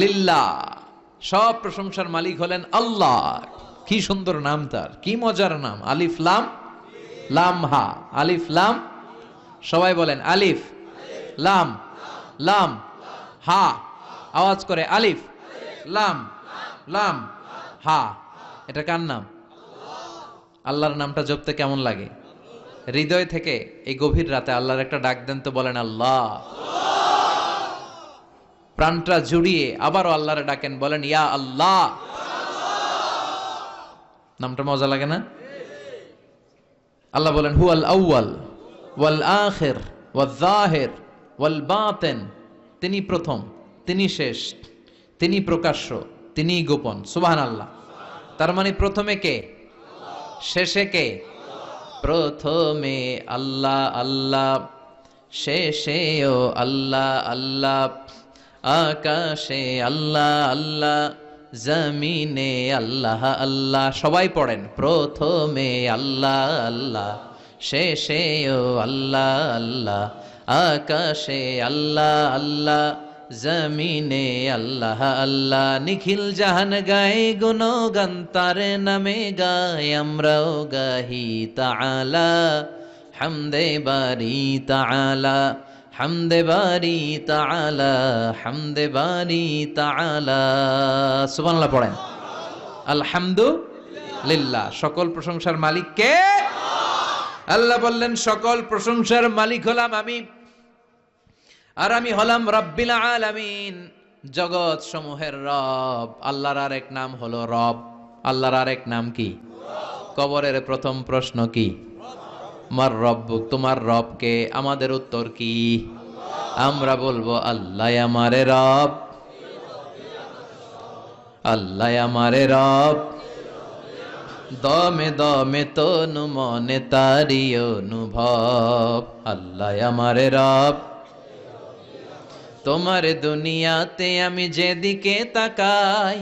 Speaker 1: লিল্লাহ, সব প্রশংসার মালিক হলেন আল্লাহ। কি সুন্দর নাম তার, কি মজার নাম, আলিফ লাম লাম হা, আলিফ লাম। সবাই বলেন আলিফ লাম লাম হা, আওয়াজ করে আলিফ লাম লাম হা। এটা কার নাম? আল্লাহর নামটা জপতে কেমন লাগে? হৃদয় থেকে এই গভীর রাতে আল্লাহর একটা ডাক দেন তো, বলেন আল্লাহ। প্রাণটা জুড়িয়ে আবারও আল্লাহরে ডাকেন, বলেন ইয়া আল্লাহ। নামটা মজা লাগে না? আল্লাহ বলেন হুয়াল আউয়াল ওয়াল আখির ওয়াল যাহির ওয়াল বাতিন, তিনি প্রথম, তিনি শেষ, তিনি প্রকাশ্য, তিনি গোপন। সুবহানাল্লাহ। তার মানে প্রথমে কে, শেষে কে? প্রথমে আল্লাহ আল্লাহ, শেষেও আল্লাহ আল্লাহ, আকাশে আল্লাহ আল্লাহ, জমিনে আল্লাহ আল্লাহ। সবাই পড়েন, প্রথমে আল্লাহ আল্লাহ, শেষেও আল্লাহ আল্লাহ, আকাশে আল্লাহ আল্লাহ, জমিনে আল্লাহ আল্লাহ। নিখিল জাহান গায়ে গুণগান তার নামে গায়, আমরাও গাহি তাআলা হামদে বারি তাআলা, হামদে বারি তাআলা, হামদে বারি তাআলা। সুবহানাল্লাহ পড়েন। আলহামদুলিল্লাহ, সকল প্রশংসার মালিক কে? আল্লাহ বললেন সকল প্রশংসার মালিক হলাম আমি, আর আমি হলাম রব্বিল আলামিন, জগৎ সমূহের রব। আল্লাহর আরেক নাম হলো রব। আল্লাহর আরেক নাম কি? কবরের প্রথম প্রশ্ন কি? মার রব্বুক, তোমার রব কে? আমাদের উত্তর কি? আমরা বলবো আল্লাহ আমারে রব, আল্লাহ আমারে রব, দমে দমে তনু মনে তারি অনুভব। আল্লাহ আমারে রব, তোমার দুনিয়াতে আমি যেদিকে তাকাই,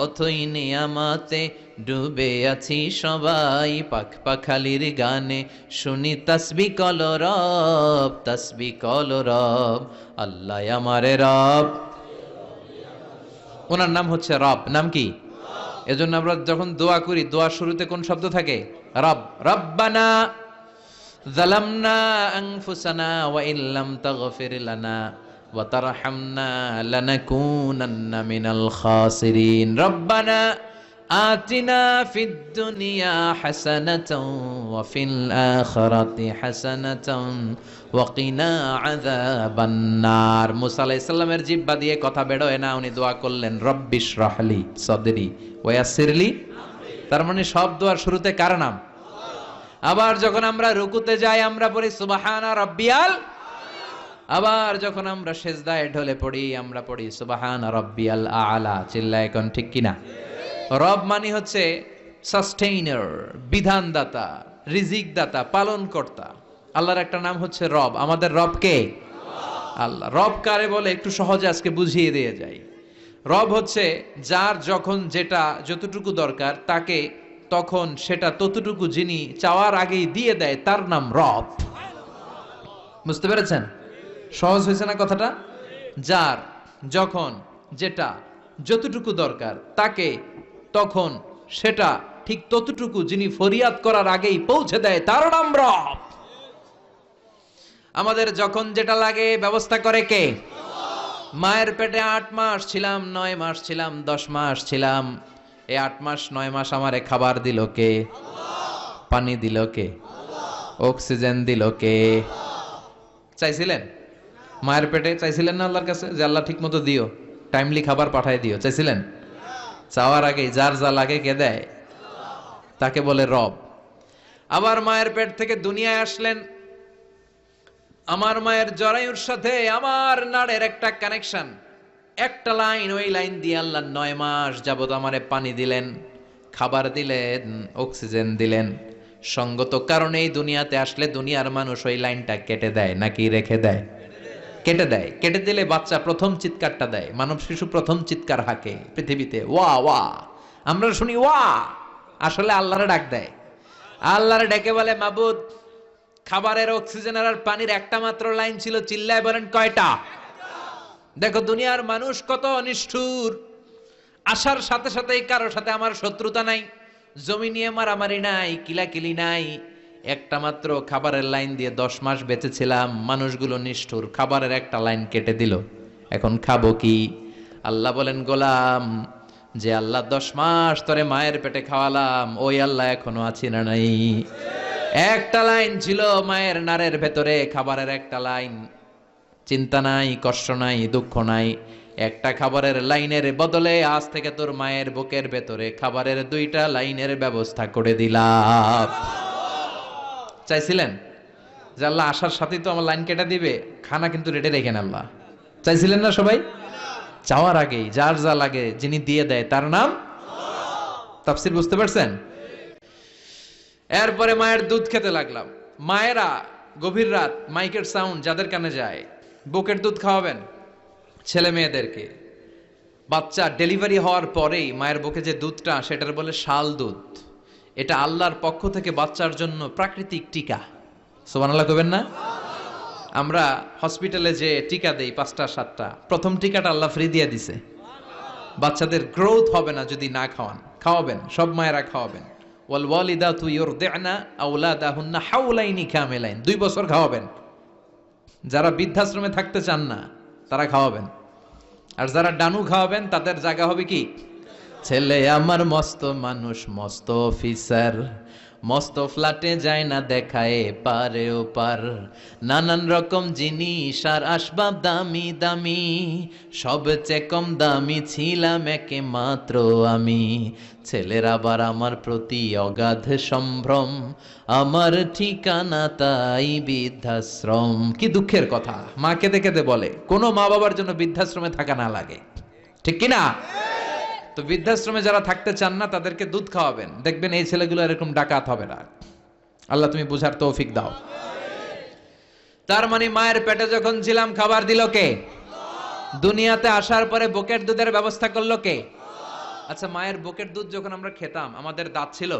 Speaker 1: অথই নিয়ামতে ডুবে আছি সবাই। পাখ পাখালির গানে শুনি তাসবিহ কলো রব, তাসবিহ কলো রব। আল্লাহ আমারে রব, ওনার নাম হচ্ছে রব। নাম কি? এজন্য আমরা যখন দোয়া করি, দোয়ার শুরুতে কোন শব্দ থাকে? রব। রব্বানা যালামনা আনফুসানা ওয়া ইল্লাম তাগফির লানা ওয়া তারহামনা লানাকুনান্না মিনাল খাসিরিন। রব্বানা আতিনা ফিদ দুনিয়া হাসানাতাও ওয়া ফিল আখিরাতি হাসানাতাও ওয়া কিনা আযাবান নার। মুসা আলাইহিস সালামের জিহ্বা দিয়ে কথা বের হয় না, উনি দোয়া করলেন রব্বিশরাহলি সাদরি ওয়া ইয়াসসিরলি। তার মানে সব দোয়ার শুরুতে কার নাম? আবার যখন আমরা রুকুতে যাই আমরা পড়ি সুবহানা রাব্বিয়াল, আবার যখন আমরা সেজদায় ঢলে পড়ি আমরা পড়ি সুবহানা রাব্বিয়াল আলা। চিল্লায় কোন ঠিক কিনা? রব মানে হচ্ছে সাস্টেইনার, বিধানদাতা, রিজিক দাতা, পালন কর্তা। আল্লাহর একটা নাম হচ্ছে রব। আমাদের রব কে? আল্লাহ। রব কারে বলে একটু সহজে আজকে বুঝিয়ে দিয়ে যাই। রব হচ্ছে যার যখন যেটা যতটুকু দরকার তাকে তখন সেটা ততটুকু যিনি চাওয়ার আগেই দিয়ে দেয়, তার নাম রব। বুঝতে পেরেছেন? সহজ হয়েছে না কথাটা? যার যখন যেটা যতটুকু দরকার তাকে তখন সেটা ঠিক ততটুকু যিনি ফরিয়াদ করার আগেই পৌঁছে দেয়, তার নাম রব। আমাদের যখন যেটা লাগে ব্যবস্থা করে কে? মায়ের পেটে 8 মাস ছিলাম, 9 মাস ছিলাম, 10 মাস ছিলাম, এই 8 মাস 9 মাস আমারে খাবার দিল কে? পানি দিল কে? অক্সিজেন দিল কে? চাইছিলেন? মায়ের পেটে চাইছিলেন না আল্লাহর কাছে যে আল্লাহ ঠিক মতো দিও, টাইমলি খাবার পাঠায় দিও? চাইছিলেন? চাওয়ার আগে যার যা লাগে কে দেয়? তাকে বলে রব। আবার মায়ের পেট থেকে দুনিয়ায় আসলেন, আমার মায়ের জরায়ুর সাথে আমার নাড়ের একটা কানেকশন, একটা লাইন, ওই লাইন দিয়ে আল্লাহ 9 মাস যাবত আমারে পানি দিলেন, খাবার দিলেন, অক্সিজেন দিলেন। সঙ্গত কারণেই দুনিয়াতে আসলে দুনিয়ার মানুষ ওই লাইনটা কেটে দেয় নাকি রেখে দেয়? কেটে দেয়। কেটে দিলে বাচ্চা প্রথম চিৎকারটা দেয়, মানব শিশু প্রথম চিৎকার হাঁকে পৃথিবীতে, ওয়া ওয়া। আমরা শুনি ওয়া, আসলে আল্লাহরে ডাক দেয়। আল্লাহরে ডেকে বলে, মাবুদ, খাবারের, অক্সিজেনের আর পানির একটা মাত্র লাইন ছিল, চিল্লায় বলেন কয়টা? দেখো দুনিয়ার মানুষ কত নিষ্ঠুর। আসার সাথে সাথেই কারোর সাথে আমার শত্রুতা নাই, জমি নিয়ে মারামারি নাই, কিলাকিলি নাই। একটা মাত্র খাবারের লাইন দিয়ে 10 মাস বেঁচেছিলাম। মানুষগুলো নিষ্ঠুর, খাবারের একটা লাইন কেটে দিল, এখন খাবো কি? আল্লাহ বলেন, গোলাম, যে আল্লাহ 10 মাস তোরে মায়ের পেটে খাওয়ালাম, ওই আল্লাহ এখনো আছি না নাই? একটা লাইন ছিল মায়ের নারের ভেতরে, খাবারের একটা লাইন। চিন্তা নাই, কষ্ট নাই, দুঃখ নাই। একটা খাবারের লাইনের বদলে আজ থেকে তোর মায়ের বুকের ভেতরে খাবারের 2টা লাইনের ব্যবস্থা করে দিলাম। চাইছিলেন যে আল্লাহ আসার সাথেই তো আমার লাইন কেটে দিবে, খানা কিন্তু রেডি রেখেন আল্লাহ? চাইছিলেন না সবাই? চাওয়ার আগেই যার যা লাগে যিনি দিয়ে দেয় তার নাম তাফসীর। বুঝতে পারছেন? এরপরে মায়ের দুধ খেতে লাগলাম। মায়েরা গভীর রাত মাইকের সাউন্ড যাদের কানে যায়, বুকের দুধ খাওয়াবেন ছেলে মেয়েদেরকে। বাচ্চা ডেলিভারি হওয়ার পরেই মায়ের বুকে যে দুধটা, সেটার বলে শাল দুধ। এটা আল্লাহর পক্ষ থেকে বাচ্চার জন্য প্রাকৃতিক টিকা। সুবহানাল্লাহ কইবেন না? আমরা হসপিটালে যে টিকা দেই 5টা 7টা, প্রথম টিকাটা আল্লাহ ফ্রি দিয়ে দিছে। বাচ্চাদের গ্রোথ হবে না যদি না খাওয়ান। খাওয়াবেন, সব মায়েরা খাওয়াবেন। ওয়াল ওয়ালিদাতু ইউরদি'না আওলাদাহুন্না হাওলাইনি কামিলাইন, 2 বছর খাওয়াবেন। যারা বৃদ্ধাশ্রমে থাকতে চান না তারা খাওয়াবেন, আর যারা ডানু খাওয়াবেন তাদের জায়গা হবে কি? ছেলে আমার মস্ত মানুষ, মস্ত অফিসার, মস্ত ফ্ল্যাটে যায় না দেখায় পারে ও পার, নানান রকম জিনিস আর আসবাব দামি দামি, সবচেয়ে কম দামি ছিলাম একে মাত্র আমি। ছেলের আবার আমার প্রতি অগাধ সম্ভ্রম, আমার ঠিকানা তাই বৃদ্ধাশ্রম। কি দুঃখের কথা, মা কেঁদে কেঁদে বলে কোনো মা বাবার জন্য বৃদ্ধাশ্রমে থাকা না লাগে, ঠিক কিনা? তো বৃদ্ধাশ্রমে যারা থাকতে চান না তাদেরকে দুধ খাওয়াবেন, দেখবেন এই ছেলেগুলো এরকম ডাকাত হবে না। আল্লাহ তুমি বুঝার তৌফিক দাও। তার মানে মায়ের পেটে যখন ছিলাম খাবার দিল কে? দুনিয়াতে আসার পরে বুকের দুধের ব্যবস্থা করলো কে? আচ্ছা, মায়ের বুকের দুধ যখন আমরা খেতাম আমাদের দাঁত ছিল?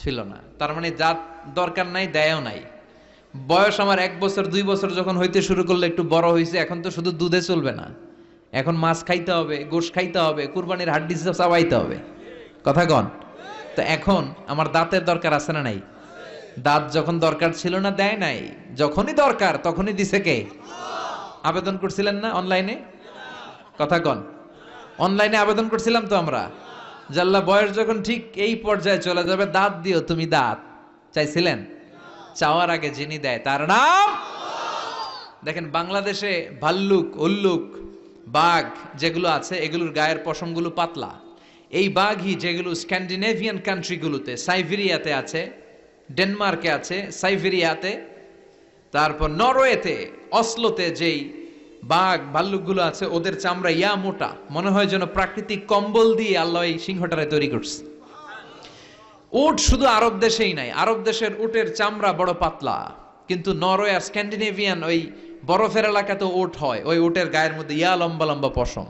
Speaker 1: ছিল না। তার মানে দাঁত দরকার নাই, দেয়ও নাই। বয়স আমার 1 বছর 2 বছর যখন হইতে শুরু করলো, একটু বড় হয়েছে, এখন তো শুধু দুধে চলবে না, এখন মাছ খাইতে হবে, গোশ খাইতে হবে, কুরবানির হাড্ডি চাবাইতে হবে। কথা কন? তো এখন আমার দাঁতের দরকার আছে না নাই? দাঁত যখন দরকার ছিল না দেয় নাই, যখনই দরকার তখনই দিছে কে? আবেদন করছিলেন না অনলাইনে? কথা কন? অনলাইনে আবেদন করছিলাম তো আমরা, জাল্লা বয়স যখন ঠিক এই পর্যায়ে চলে যাবে দাঁত দিও তুমি, দাঁত চাইছিলেন? চাওয়ার আগে যিনি দেয় তার নাম। দেখেন বাংলাদেশে ভাল্লুক, উল্লুক, বাঘ যেগুলো আছে এগুলোর গায়ের পশমগুলো পাতলা। এই বাঘই যেগুলো স্ক্যান্ডিনেভিয়ান কান্ট্রিগুলোতে, সাইবেরিয়াতে আছে, ডেনমার্কে আছে, সাইবেরিয়াতে, তারপর নরওয়েতে, অসলোতে যেই বাঘ ভাল্লুকগুলো আছে ওদের চামড়া ইয়া মোটা, মনে হয় যেন প্রাকৃতিক কম্বল দিয়ে আল্লাহ এই সিংহটারে তৈরি করছে। উট শুধু আরব দেশেই নাই, আরব দেশের উটের চামড়া বড় পাতলা, কিন্তু নরওয়ে আর স্ক্যান্ডিনেভিয়ান ওই বরফের এলাকাতে উট হয়, ওই উটের গায়ের মধ্যে ইয়া লম্বা লম্বা পশম।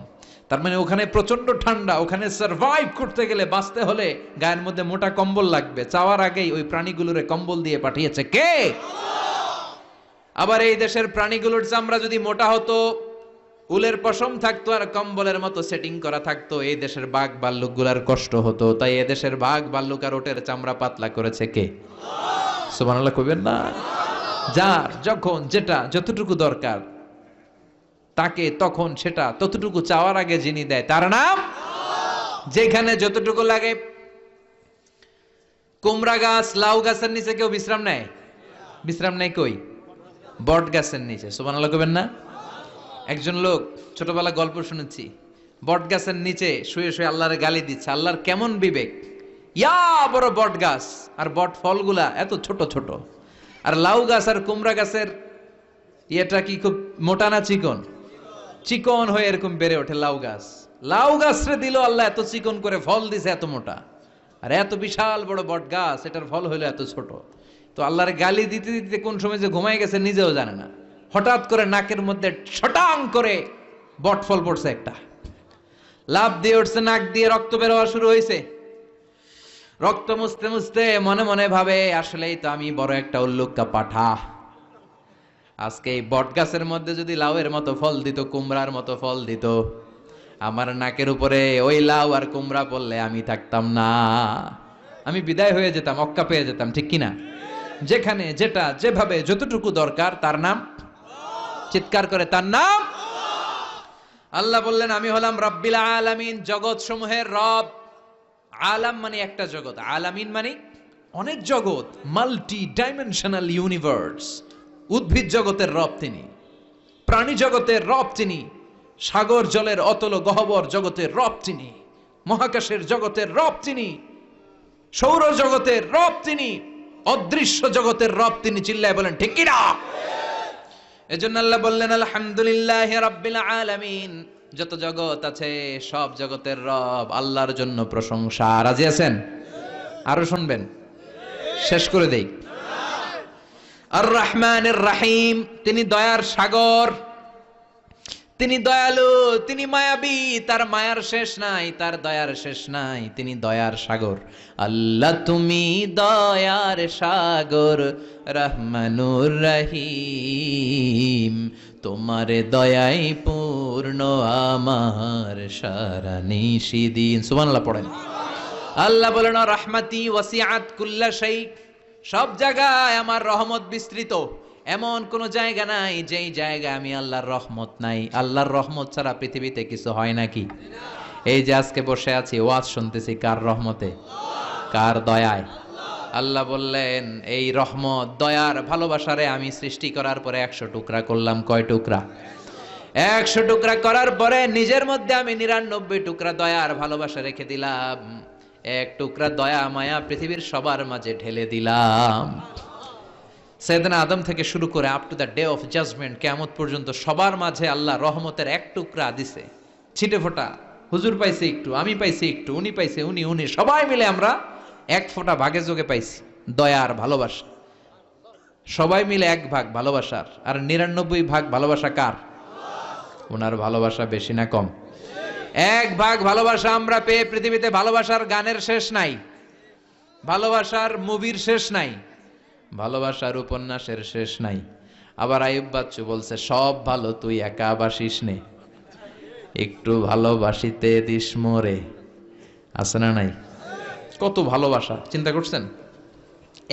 Speaker 1: তার মানে ওখানে প্রচন্ড ঠান্ডা, ওখানে সার্ভাইভ করতে গেলে, বাঁচতে হলে গায়ের মধ্যে মোটা কম্বল লাগবে। চাওয়ার আগেই ওই প্রাণীগুলোরে কম্বল দিয়ে পাঠিয়েছে কে? আবার এই দেশের প্রাণীগুলোর চামড়া যদি মোটা হতো, উলের পশম থাকতো আর কম্বলের মতো সেটিং করা থাকতো, এই দেশের বাঘ ভাল্লুকগুলার কষ্ট হতো। তাই এই দেশের বাঘ ভাল্লুক আর ওটের চামড়া পাতলা করেছে কে? সুবহানাল্লাহ কইবেন না? যার যখন যেটা যতটুকু দরকার তাকে তখন সেটা ততটুকু চাওয়ার আগে যিনি দেয় তার নাম। যেখানে যতটুকু লাগে, কুমড়া গাছ, লাউ গাছের নিচে কেউ বিশ্রাম নেয়? বিশ্রাম নেই কই? বট গাছের নিচে। সুবহানাল্লাহ কইবেন না? একজন লোক ছোটবেলা গল্প শুনেছি, বট গাছের নিচে শুয়ে শুয়ে আল্লাহর গালি দিচ্ছে। আল্লাহর কেমন বিবেক, ইয়া বড় বট গাছ আর বট ফলগুলা এত ছোট ছোট, আর লাউ গাছ আর কুমড়া গাছের ইয়েটা কি খুব মোটা না চিকন? চিকন হয়ে এরকম বেড়ে ওঠে লাউ গাছ। লাউ গাছরে দিল আল্লাহ এত চিকন করে, ফল দিছে এত মোটা। আর এত বিশাল বড় বট গাছ, এটার ফল হইলো এত ছোট। তো আল্লাহর গালি দিতে দিতে কোন সময় যে ঘুমাই গেছে নিজেও জানে না। হঠাৎ করে নাকের মধ্যে ছটাং করে বট ফল পড়ছে একটা, লাভ দিয়ে উঠছে, নাক দিয়ে রক্ত বের হওয়া শুরু হয়েছে। রক্ত মুছতে মুছতে মনে মনে ভাবে, আসলেই তো আমি বড় একটা উল্লুক্কা পাঠা। আজকে এই বট গাছের মধ্যে যদি লাউয়ের মতো ফল দিত, কুমড়ার মতো ফল দিত, আমার নাকের উপরে ওই লাউ আর কুমড়া পড়লে আমি থাকতাম না, আমি বিদায় হয়ে যেতাম, অক্কা পেয়ে যেতাম, ঠিক কিনা? যেখানে যেটা যেভাবে যতটুকু দরকার তার নাম, চিৎকার করে তার নাম। আল্লাহ বললেন আমি হলাম রব্বিল আলামিন, জগৎ সমূহের রব। আলাম মানে একটা জগৎ, আলামিন মানে অনেক জগৎ, মাল্টি ডাইমেনশনাল ইউনিভার্স। উদ্ভিদ জগতের রব তিনি, প্রাণী জগতের রব তিনি, সাগর জলের অতল গহ্বর জগতের রব তিনি, মহাকাশের জগতের রব তিনি, সৌর জগতের রব তিনি, অদৃশ্য জগতের রব তিনি। চিল্লায় বলেন ঠিক কিনা? এজন্য আল্লাহ বললেন আলহামদুলিল্লাহি রাব্বিল আলামিন, যত জগৎ আছে সব জগতের রব আল্লাহর জন্য প্রশংসা। রাজি আছেন? আরো শুনবেন? শেষ করে দেই। আর রহমানির রহিম, তিনি দয়ার সাগর, তিনি দয়ালু, তিনি মায়াবী, তার মায়ার শেষ নাই, তার দয়ার শেষ নাই, তিনি দয়ার সাগর। আল্লাহ তুমি দয়ার সাগর, রহমানুর রহিম, তোমার দয়াই পূর্ণ আমার সারা নিশিদিন। সুবহানাল্লাহ পড়েন। আল্লাহ বলেন রাহমাতি ওয়াসিআত কুল্লা শাই, সব জায়গায় আমার রহমত বিস্তৃত। এমন কোন জায়গা নাই যেই জায়গায় আমি আল্লাহর রহমত নাই। আল্লাহর রহমত ছাড়া পৃথিবীতে কিছু হয় নাকি? এই যে আজকে বসে আছি, ওয়াজ শুনতেছি, কার রহমতে? কার দয়ায়? আল্লাহ বললেন এই রহমত, দয়ার, ভালোবাসারে আমি সৃষ্টি করার পরে 100 টুকরা করলাম। কয় টুকরা? 100 টুকরা করার পরে নিজের মধ্যে আমি 99 টুকরা দয়ার ভালোবাসা রেখে দিলাম। এক টুকরা দয়া মায়া পৃথিবীর সবার মাঝে ঢেলে দিলাম। সাইয়েদনা আদম থেকে শুরু করে up to the day of judgement, কিয়ামত পর্যন্ত সবার মাঝে আল্লাহ রহমতের এক টুকরা দিছে, ছিটে ফোঁটা। হুজুর পাইছে একটু, আমি পাইছি একটু, উনি পাইছে, উনি সবাই মিলে আমরা এক ফোঁটা ভাগে যোগে পাইছি দয়ার ভালোবাসা। সবাই মিলে এক ভাগ ভালোবাসার, আর 99 ভাগ ভালোবাসা কার? ওনার ভালোবাসা বেশি না কম? এক ভাগ ভালোবাসা আমরা পেয়ে পৃথিবীতে ভালোবাসার গানের শেষ নাই, ভালোবাসার মুভির শেষ নাই, ভালোবাসার উপন্যাসের শেষ নাই। আবার আইয়ুব বাচ্চু বলছে সব ভালো তুই একা বাসিস নে, একটু ভালোবাসিতে দিস মোরে। আছে না নাই? কত ভালোবাসা, চিন্তা করছেন?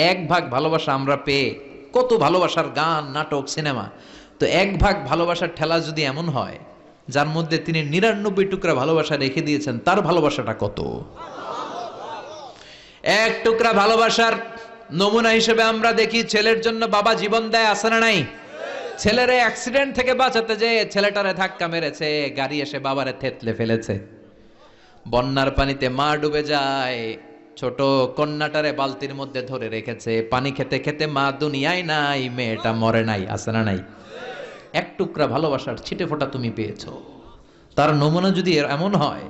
Speaker 1: এক ভাগ ভালোবাসা আমরা পেয়ে কত ভালোবাসার গান, নাটক, সিনেমা। তো এক ভাগ ভালোবাসার ঠেলা যদি এমন হয়, যার মধ্যে তিনি 99 টুকরা ভালোবাসা রেখে দিয়েছেন, তার ভালোবাসাটা কত? এক টুকরা ভালোবাসার নমুনা হিসেবে আমরা দেখি ছেলের জন্য বাবা জীবন দেয়, আছে না নাই? ছেলের অ্যাক্সিডেন্ট থেকে বাঁচাতে যে ছেলেটারে ধাক্কা মেরেছে, গাড়ি এসে বাবারে থেতলে ফেলেছে। বন্যার পানিতে মা ডুবে যায়, ছোট কন্যাটারে বালতির মধ্যে ধরে রেখেছে, পানি খেতে খেতে মা দুনিয়ায় নাই, মেয়েটা মরে নাই, আছে না নাই? এক টুকরা ভালোবাসার ছিটে ফোঁটা তুমি পেয়েছো। তার নমুনা যদি এমন হয়,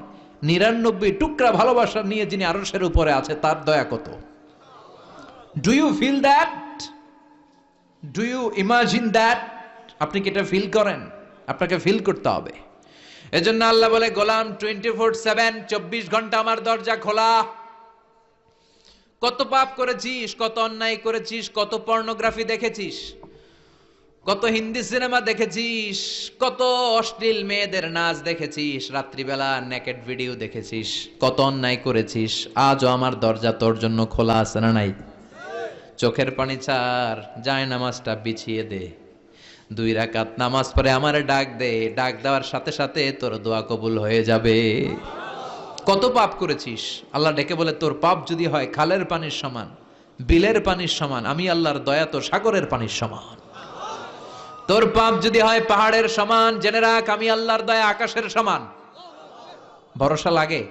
Speaker 1: 99 টুকরা ভালোবাসা নিয়ে যিনি আরশের উপরে আছে, তার দয়া কত? Do you feel that? Do you imagine that? আপনি কি এটা ফিল করেন? আপনাকে ফিল করতে হবে। এজন্য আল্লাহ বলে গোলাম 24/7, 24 ঘন্টা আমার দরজা খোলা। কত পাপ করেছিস, কত অন্যায় করেছিস, কত পর্নোগ্রাফি দেখেছিস, কত হিন্দি সিনেমা দেখেছিস, কত অশ্লীল মেয়েদের নাচ দেখেছিস, রাত্রিবেলা নেকেড ভিডিও দেখেছিস, কত অন্যায় করেছিস, আজও আমার দরজা তোর জন্য খোলা আছে না নাই? চোখের পানি ছাড়, যায় নামাজটা বিছিয়ে দে, 2 রাকাত নামাজ পড়ে আমারে ডাক দে, ডাক দেওয়ার সাথে সাথে তোর দোয়া কবুল হয়ে যাবে। কত পাপ করেছিস, আল্লাহ ডেকে বলে তোর পাপ যদি হয় খালের পানির সমান, বিলের পানির সমান, আমি আল্লাহর দয়া তো সাগরের পানির সমান। তোর পাপ যদি হয় পাহাড়ের সমান, জেনে রাখ আমি আল্লাহর দয়া আকাশের সমান। ভরসা লাগে?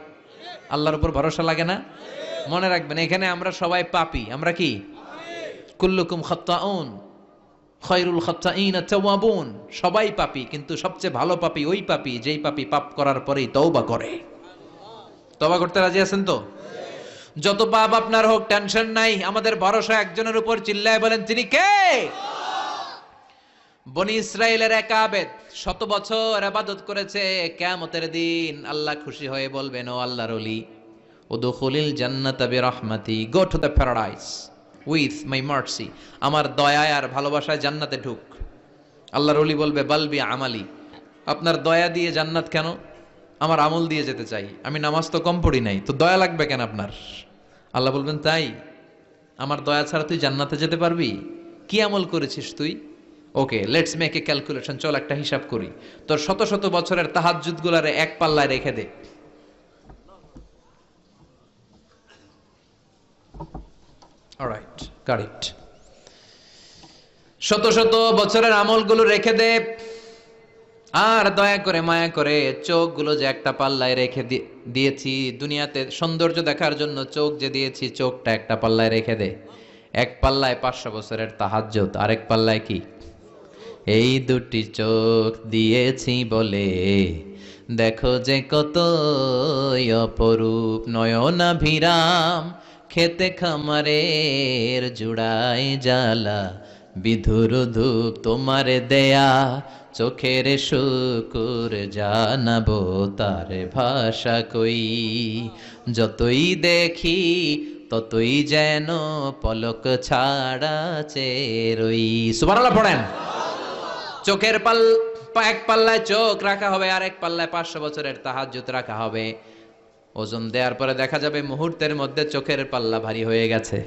Speaker 1: আল্লাহর উপর ভরসা লাগে না? মনে রাখবেন এখানে আমরা সবাই পাপী। আমরা কি? কুল্লুকুম খাত্তাউন, খায়রুল খাত্তাইনা তাওয়াবুন, সবাই পাপী, কিন্তু সবচেয়ে ভালো পাপী ওই পাপী যেই পাপী পাপ করার পরেই তওবা করে। তওবা করতে রাজি আছেন তো? যত পাপ আপনার হোক টেনশন নাই, আমাদের ভরসা একজনের উপর, চিল্লায় বলেন তিনি কে? বনি ইসরাইলের এক আবেদ 100 বছর ইবাদত করেছে, কিয়ামতের দিন আল্লাহ খুশি হয়ে বলবেন, ও আল্লাহর ওলি, উদখুলিল জান্নাতা বিরহমাতি, go to the paradise with my mercy, আমার দয়ায় আর ভালোবাসায় জান্নাতে ঢুক। আল্লাহর ওলি বলবে, বালবি আমালি, আপনার দয়া দিয়ে জান্নাত কেন? আমার আমল দিয়ে যেতে চাই, আমি নামাজ তো কম পড়ি নাই, তো দয়া লাগবে কেন আপনার? আল্লাহ বলবেন, তাই? আমার দয়া ছাড়া তুই জান্নাতে যেতে পারবি? কি আমল করেছিস তুই? ওকে, লেটস মেক এ ক্যালকুলেশন, চল একটা হিসাব করি। তোর শত শত বছরের তাহাজ্জুদ গুলারে এক পাল্লায় রেখে দে। Alright, got it. শত শত বছরের আমলগুলো রেখে দে, আর দয়া করে মায়া করে চোখগুলো যে একটা পাল্লায় রেখে দিয়েছি, দুনিয়াতে সৌন্দর্য দেখার জন্য চোখ যে দিয়েছি, চোখটা একটা পাল্লায় রেখে দে। এক পাল্লায় 500 বছরের তাহাজ্জুদ, আরেক পাল্লায় কি? এই দুটি চোখ দিয়েছি বলে দেখো যে কত অপরূপ, নয়নাভিরাম খেতে খামারের জুড়াই জ্বালা, বিধুর ধূপ তোমারে দেয়া চোখের শুকুর জানাবো তার ভাষা কই, যতই দেখি ততই যেন পলক ছাড়া চেরই। সুবহানাল্লাহ পড়েন। চোখের এক পাল্লায় চোখ রাখা হবে, আর এক পাল্লায় 500 বছরের তাহাজ্জুদ রাখা হবে। ওজন দেওয়ার পরে দেখা যাবে মুহূর্তের মধ্যে চোখের পাল্লা ভারী হয়ে গেছে।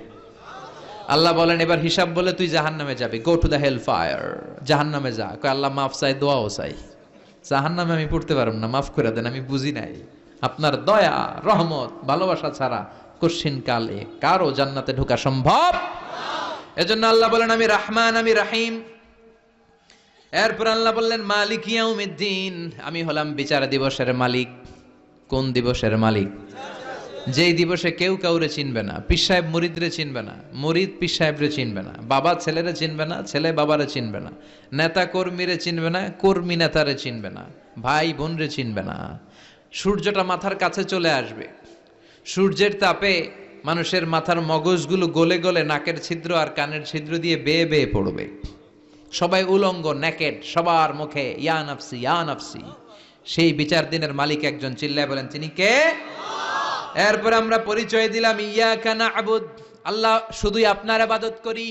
Speaker 1: আল্লাহ বলেন, এবার হিসাব বলে তুই জাহান্নামে যাবি, go to the hell fire, জাহান্নামে যা। কয় আল্লাহ মাফ চাই, দোয়াও চাই, জাহান্নামে আমি পড়তে পারব না, মাফ করে দেন, আমি বুঝি নাই। আপনার দয়া রহমত ভালোবাসা ছাড়া কশিন কালে কারো জান্নাতে ঢোকা সম্ভব? এজন্য আল্লাহ বলেন, আমি রহমান, আমি রহিম। এরপর আল্লাহ বললেন, মালিক ইয়াউমিদ্দিন, আমি হলাম বিচার দিবসের মালিক। কোন দিবসের মালিক? যেই দিবসে কেউ কাউরে চিনবে না, পীর সাহেব মুরিদরে চিনবে না, মুরিদ পীর সাহেবরে চিনবে না, বাবা ছেলেরে চিনবে না, ছেলে বাবারে চিনবে না, নেতা কর্মীরে চিনবে না, কর্মী নেতারে চিনবে না, ভাই বোনরে চিনবে না। সূর্যটা মাথার কাছে চলে আসবে, সূর্যের তাপে মানুষের মাথার মগজগুলো গলে গলে নাকের ছিদ্র আর কানের ছিদ্র দিয়ে বেয়ে বেয়ে পড়বে। সবাই উলঙ্গ, নেকেড, সবার মুখে ইয়া নাফসি ইয়া নাফসি। সেই বিচার দিনের মালিক একজন, চিল্লায় বলেন তিনি কে? এরপর আমরা পরিচয় দিলাম, ইয়াকা না'বুদ, আল্লাহ শুধুই আপনার ইবাদত করি,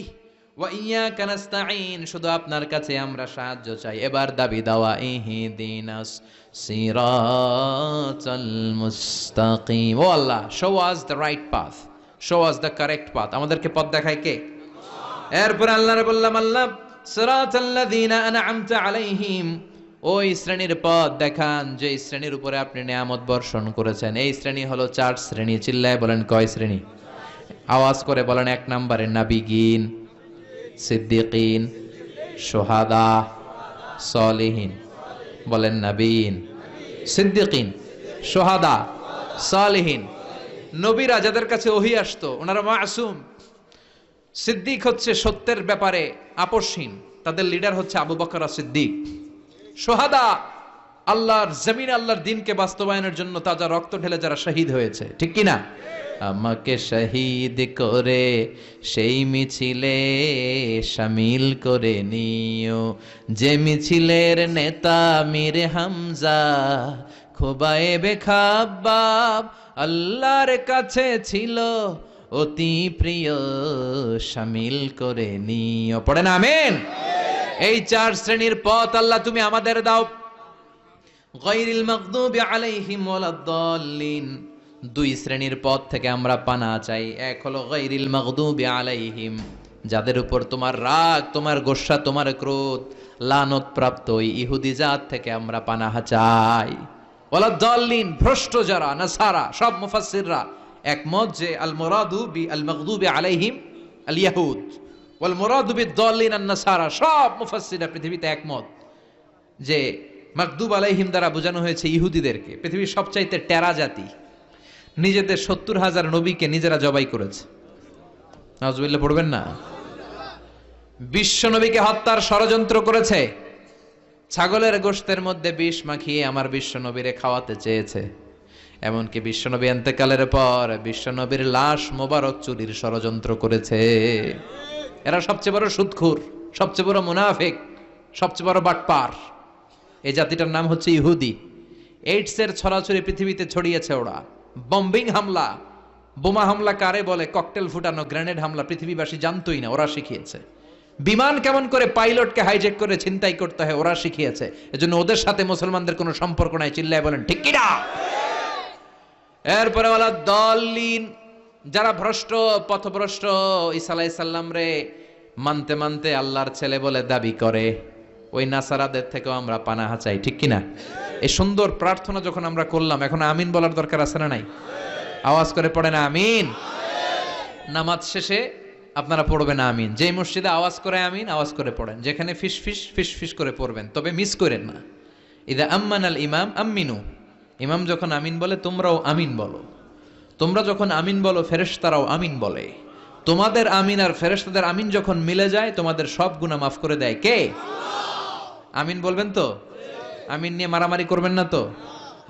Speaker 1: ওয়া ইয়াকা নাস্তাঈন, শুধু আপনার কাছে আমরা সাহায্য চাই। এবার দাবি দাওয়া, ইহদিনাস সিরাতাল মুস্তাকিম, ও আল্লাহ show us the right path, show us the correct path, আমাদেরকে পথ দেখায় কে? এরপর আল্লাহরে বললাম, আল্লাহ সিরাতাল্লাযীনা আন'আমতা আলাইহিম, ওই শ্রেণীর পথ দেখান যে শ্রেণীর উপরে আপনি নিয়ামত বর্ষণ করেছেন। এই শ্রেণী হলো 4 শ্রেণী। চিল্লায় বলেন কয় শ্রেণী? আওয়াজ করে বলেন। 1 নম্বরে নাবিগিন, সিদ্দিকিন, শুহাদা, সালিহিন। বলেন নাবিয়িন, সিদ্দিকিন, শুহাদা, সালিহিন। নবীরা যাদের কাছে ওহী আসতো ওনারা মাসুম। সিদ্দিক হচ্ছে সত্যের ব্যাপারে আপোষহীন, তাদের লিডার হচ্ছে আবু বকর সিদ্দিক। শুহাদা আল্লাহর জমিনে আল্লাহর দ্বীনকে বাস্তবায়নের জন্য তাজা রক্ত ঢেলে যারা শহীদ হয়েছে, ঠিক কি না? আমাকে শহীদ করে সেই মিছিলে শামিল করে নিও, যে মিছিলের নেতা মীর হামজা খোবায়েবে খাব্বাব আল্লাহর কাছে ছিল অতি প্রিয়, শামিল করে নিও। পড়েন আমিন। এই 4 শ্রেণীর পথ আল্লাহ তুমি আমাদের দাও। গায়রিল মাগদুবি আলাইহিম ওয়ালাদ-দাল্লিন, 2 শ্রেণীর পথ থেকে আমরা পানা চাই। এক হলো গায়রিল মাগদুবি আলাইহিম, যাদের উপর তোমার রাগ, তোমার গোসা, তোমার ক্রোধ, লানত প্রাপ্ত ওই ইহুদি জাত থেকে আমরা পানাহ চাই। ওয়ালাদ-দাল্লিন, ভ্রষ্ট যারা নাসারা, সব মুফাসসিররা একমত যে আল মুরাদু বি আল মাগদুবি আলাইহিম আল ইয়াহুদ ওয়াল মুরাদু বিদ-দাল্লিন আন-নাসারা। সব মুফাসসিররা পৃথিবীতে একমত যে মাগদুব আলাইহিম দ্বারা বোঝানো হয়েছে ইহুদিদেরকে। পৃথিবীর সবচাইতে টেরা জাতি, নিজেদের 70,000 নবীকে নিজেরা জবাই করেছে। নাউজুবিল্লাহ পড়বেন না? বিশ্বনবীকে হত্যার ষড়যন্ত্র করেছে, ছাগলের গোশতের মধ্যে বিষ মাখিয়ে আমার বিশ্বনবীরে খাওয়াতে চেয়েছে। এমনকি বিশ্বনবী ইন্তেকালের পর বিশ্বনবীর লাশ মোবারক চুরির ষড়যন্ত্র করেছে। এরা সবচেয়ে বড় সুদখোর, সবচেয়ে বড় মুনাফিক, সবচেয়ে বড় বাটপার। এই জাতিটার নাম হচ্ছে ইহুদি। এইডসের ছড়াছড়ি পৃথিবীতে ছড়িয়েছে ওরা। বম্বিং হামলা, বোমা হামলা কারে বলে, ককটেল ফুটানো, গ্রেনেড হামলা পৃথিবীবাসী জানতোই না, ওরা শিখিয়েছে। বিমান কেমন করে পাইলটকে হাইজ্যাক করে ছিনতাই করতে হয় ওরা শিখিয়েছে। এজন্য ওদের সাথে মুসলমানদের কোনো সম্পর্ক নাই। চিল্লায় বলেন ঠিক কিনা? এরপরে ওয়ালা দলিন, যারা ভ্রষ্ট, পথভ্রষ্ট, ঈসা আলাইহিস সালাম রে মানতে মানতে আল্লাহর ছেলে বলে দাবি করে, ওই নাসারাদের থেকেও আমরা পানাহা চাই। ঠিক কিনা? এই সুন্দর প্রার্থনা যখন আমরা করলাম, এখন আমিন বলার দরকার আছে না নাই? আওয়াজ করে পড়েন আমিন। নামাজ শেষে আপনারা পড়বেন আমিন। যেই মসজিদে আওয়াজ করে আমিন, আওয়াজ করে পড়েন। যেখানে ফিস ফিস ফিস ফিস করে পড়বেন, তবে মিস করেন না। ইদা আম্মানাল ইমাম আমিনু, ইমাম যখন আমিন বলে তোমরাও আমিন বলো। তোমরা যখন আমিন বলো ফেরেশতারাও আমিন বলে। তোমাদের আমিন আর ফেরেশতাদের আমিন যখন মিলে যায়, তোমাদের সব গুনাহ মাফ করে দেয় কে? আমিন বলবেন তো? আমিন নিয়ে মারামারি করবেন না তো?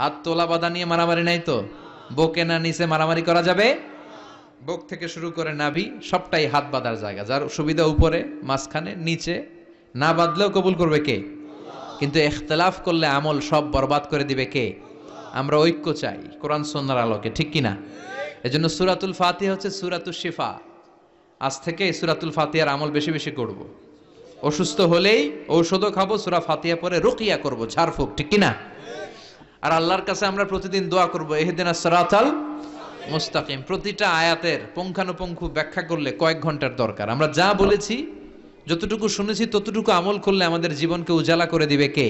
Speaker 1: হাত তোলা বাঁধা নিয়ে মারামারি নাই তো? বুকে না নিচে মারামারি করা যাবে? বুক থেকে শুরু করে নাভি সবটাই হাত বাঁধার জায়গা। যার সুবিধা উপরে, মাঝখানে, নিচে, না বাঁধলেও কবুল করবে কে? কিন্তু ইখতিলাফ করলে আমল সব বরবাদ করে দিবে কে? আমরা ঐক্য চাই কোরআন সুন্নাহর আলোকে, ঠিক কিনা? এজন্য সূরাতুল ফাতিহা হচ্ছে সূরাতুশ শিফা। আজ থেকে সূরাতুল ফাতিহার আমল বেশি বেশি করব। অসুস্থ হলেই ঔষধও খাবো, সূরা ফাতিহা পরে রুকিয়া করব, ঝাড়ফুঁক, ঠিক কিনা? আর আল্লাহর কাছে আমরা প্রতিদিন দোয়া করব, ইহদিনাস সিরাতাল মুস্তাকিম। প্রতিটা আয়াতের পুঙ্খানুপুঙ্খ ব্যাখ্যা করলে কয়েক ঘন্টার দরকার। আমরা যা বলেছি, যতটুকু শুনেছি, ততটুকু আমল করলে আমাদের জীবনকে উজালা করে দিবে কে?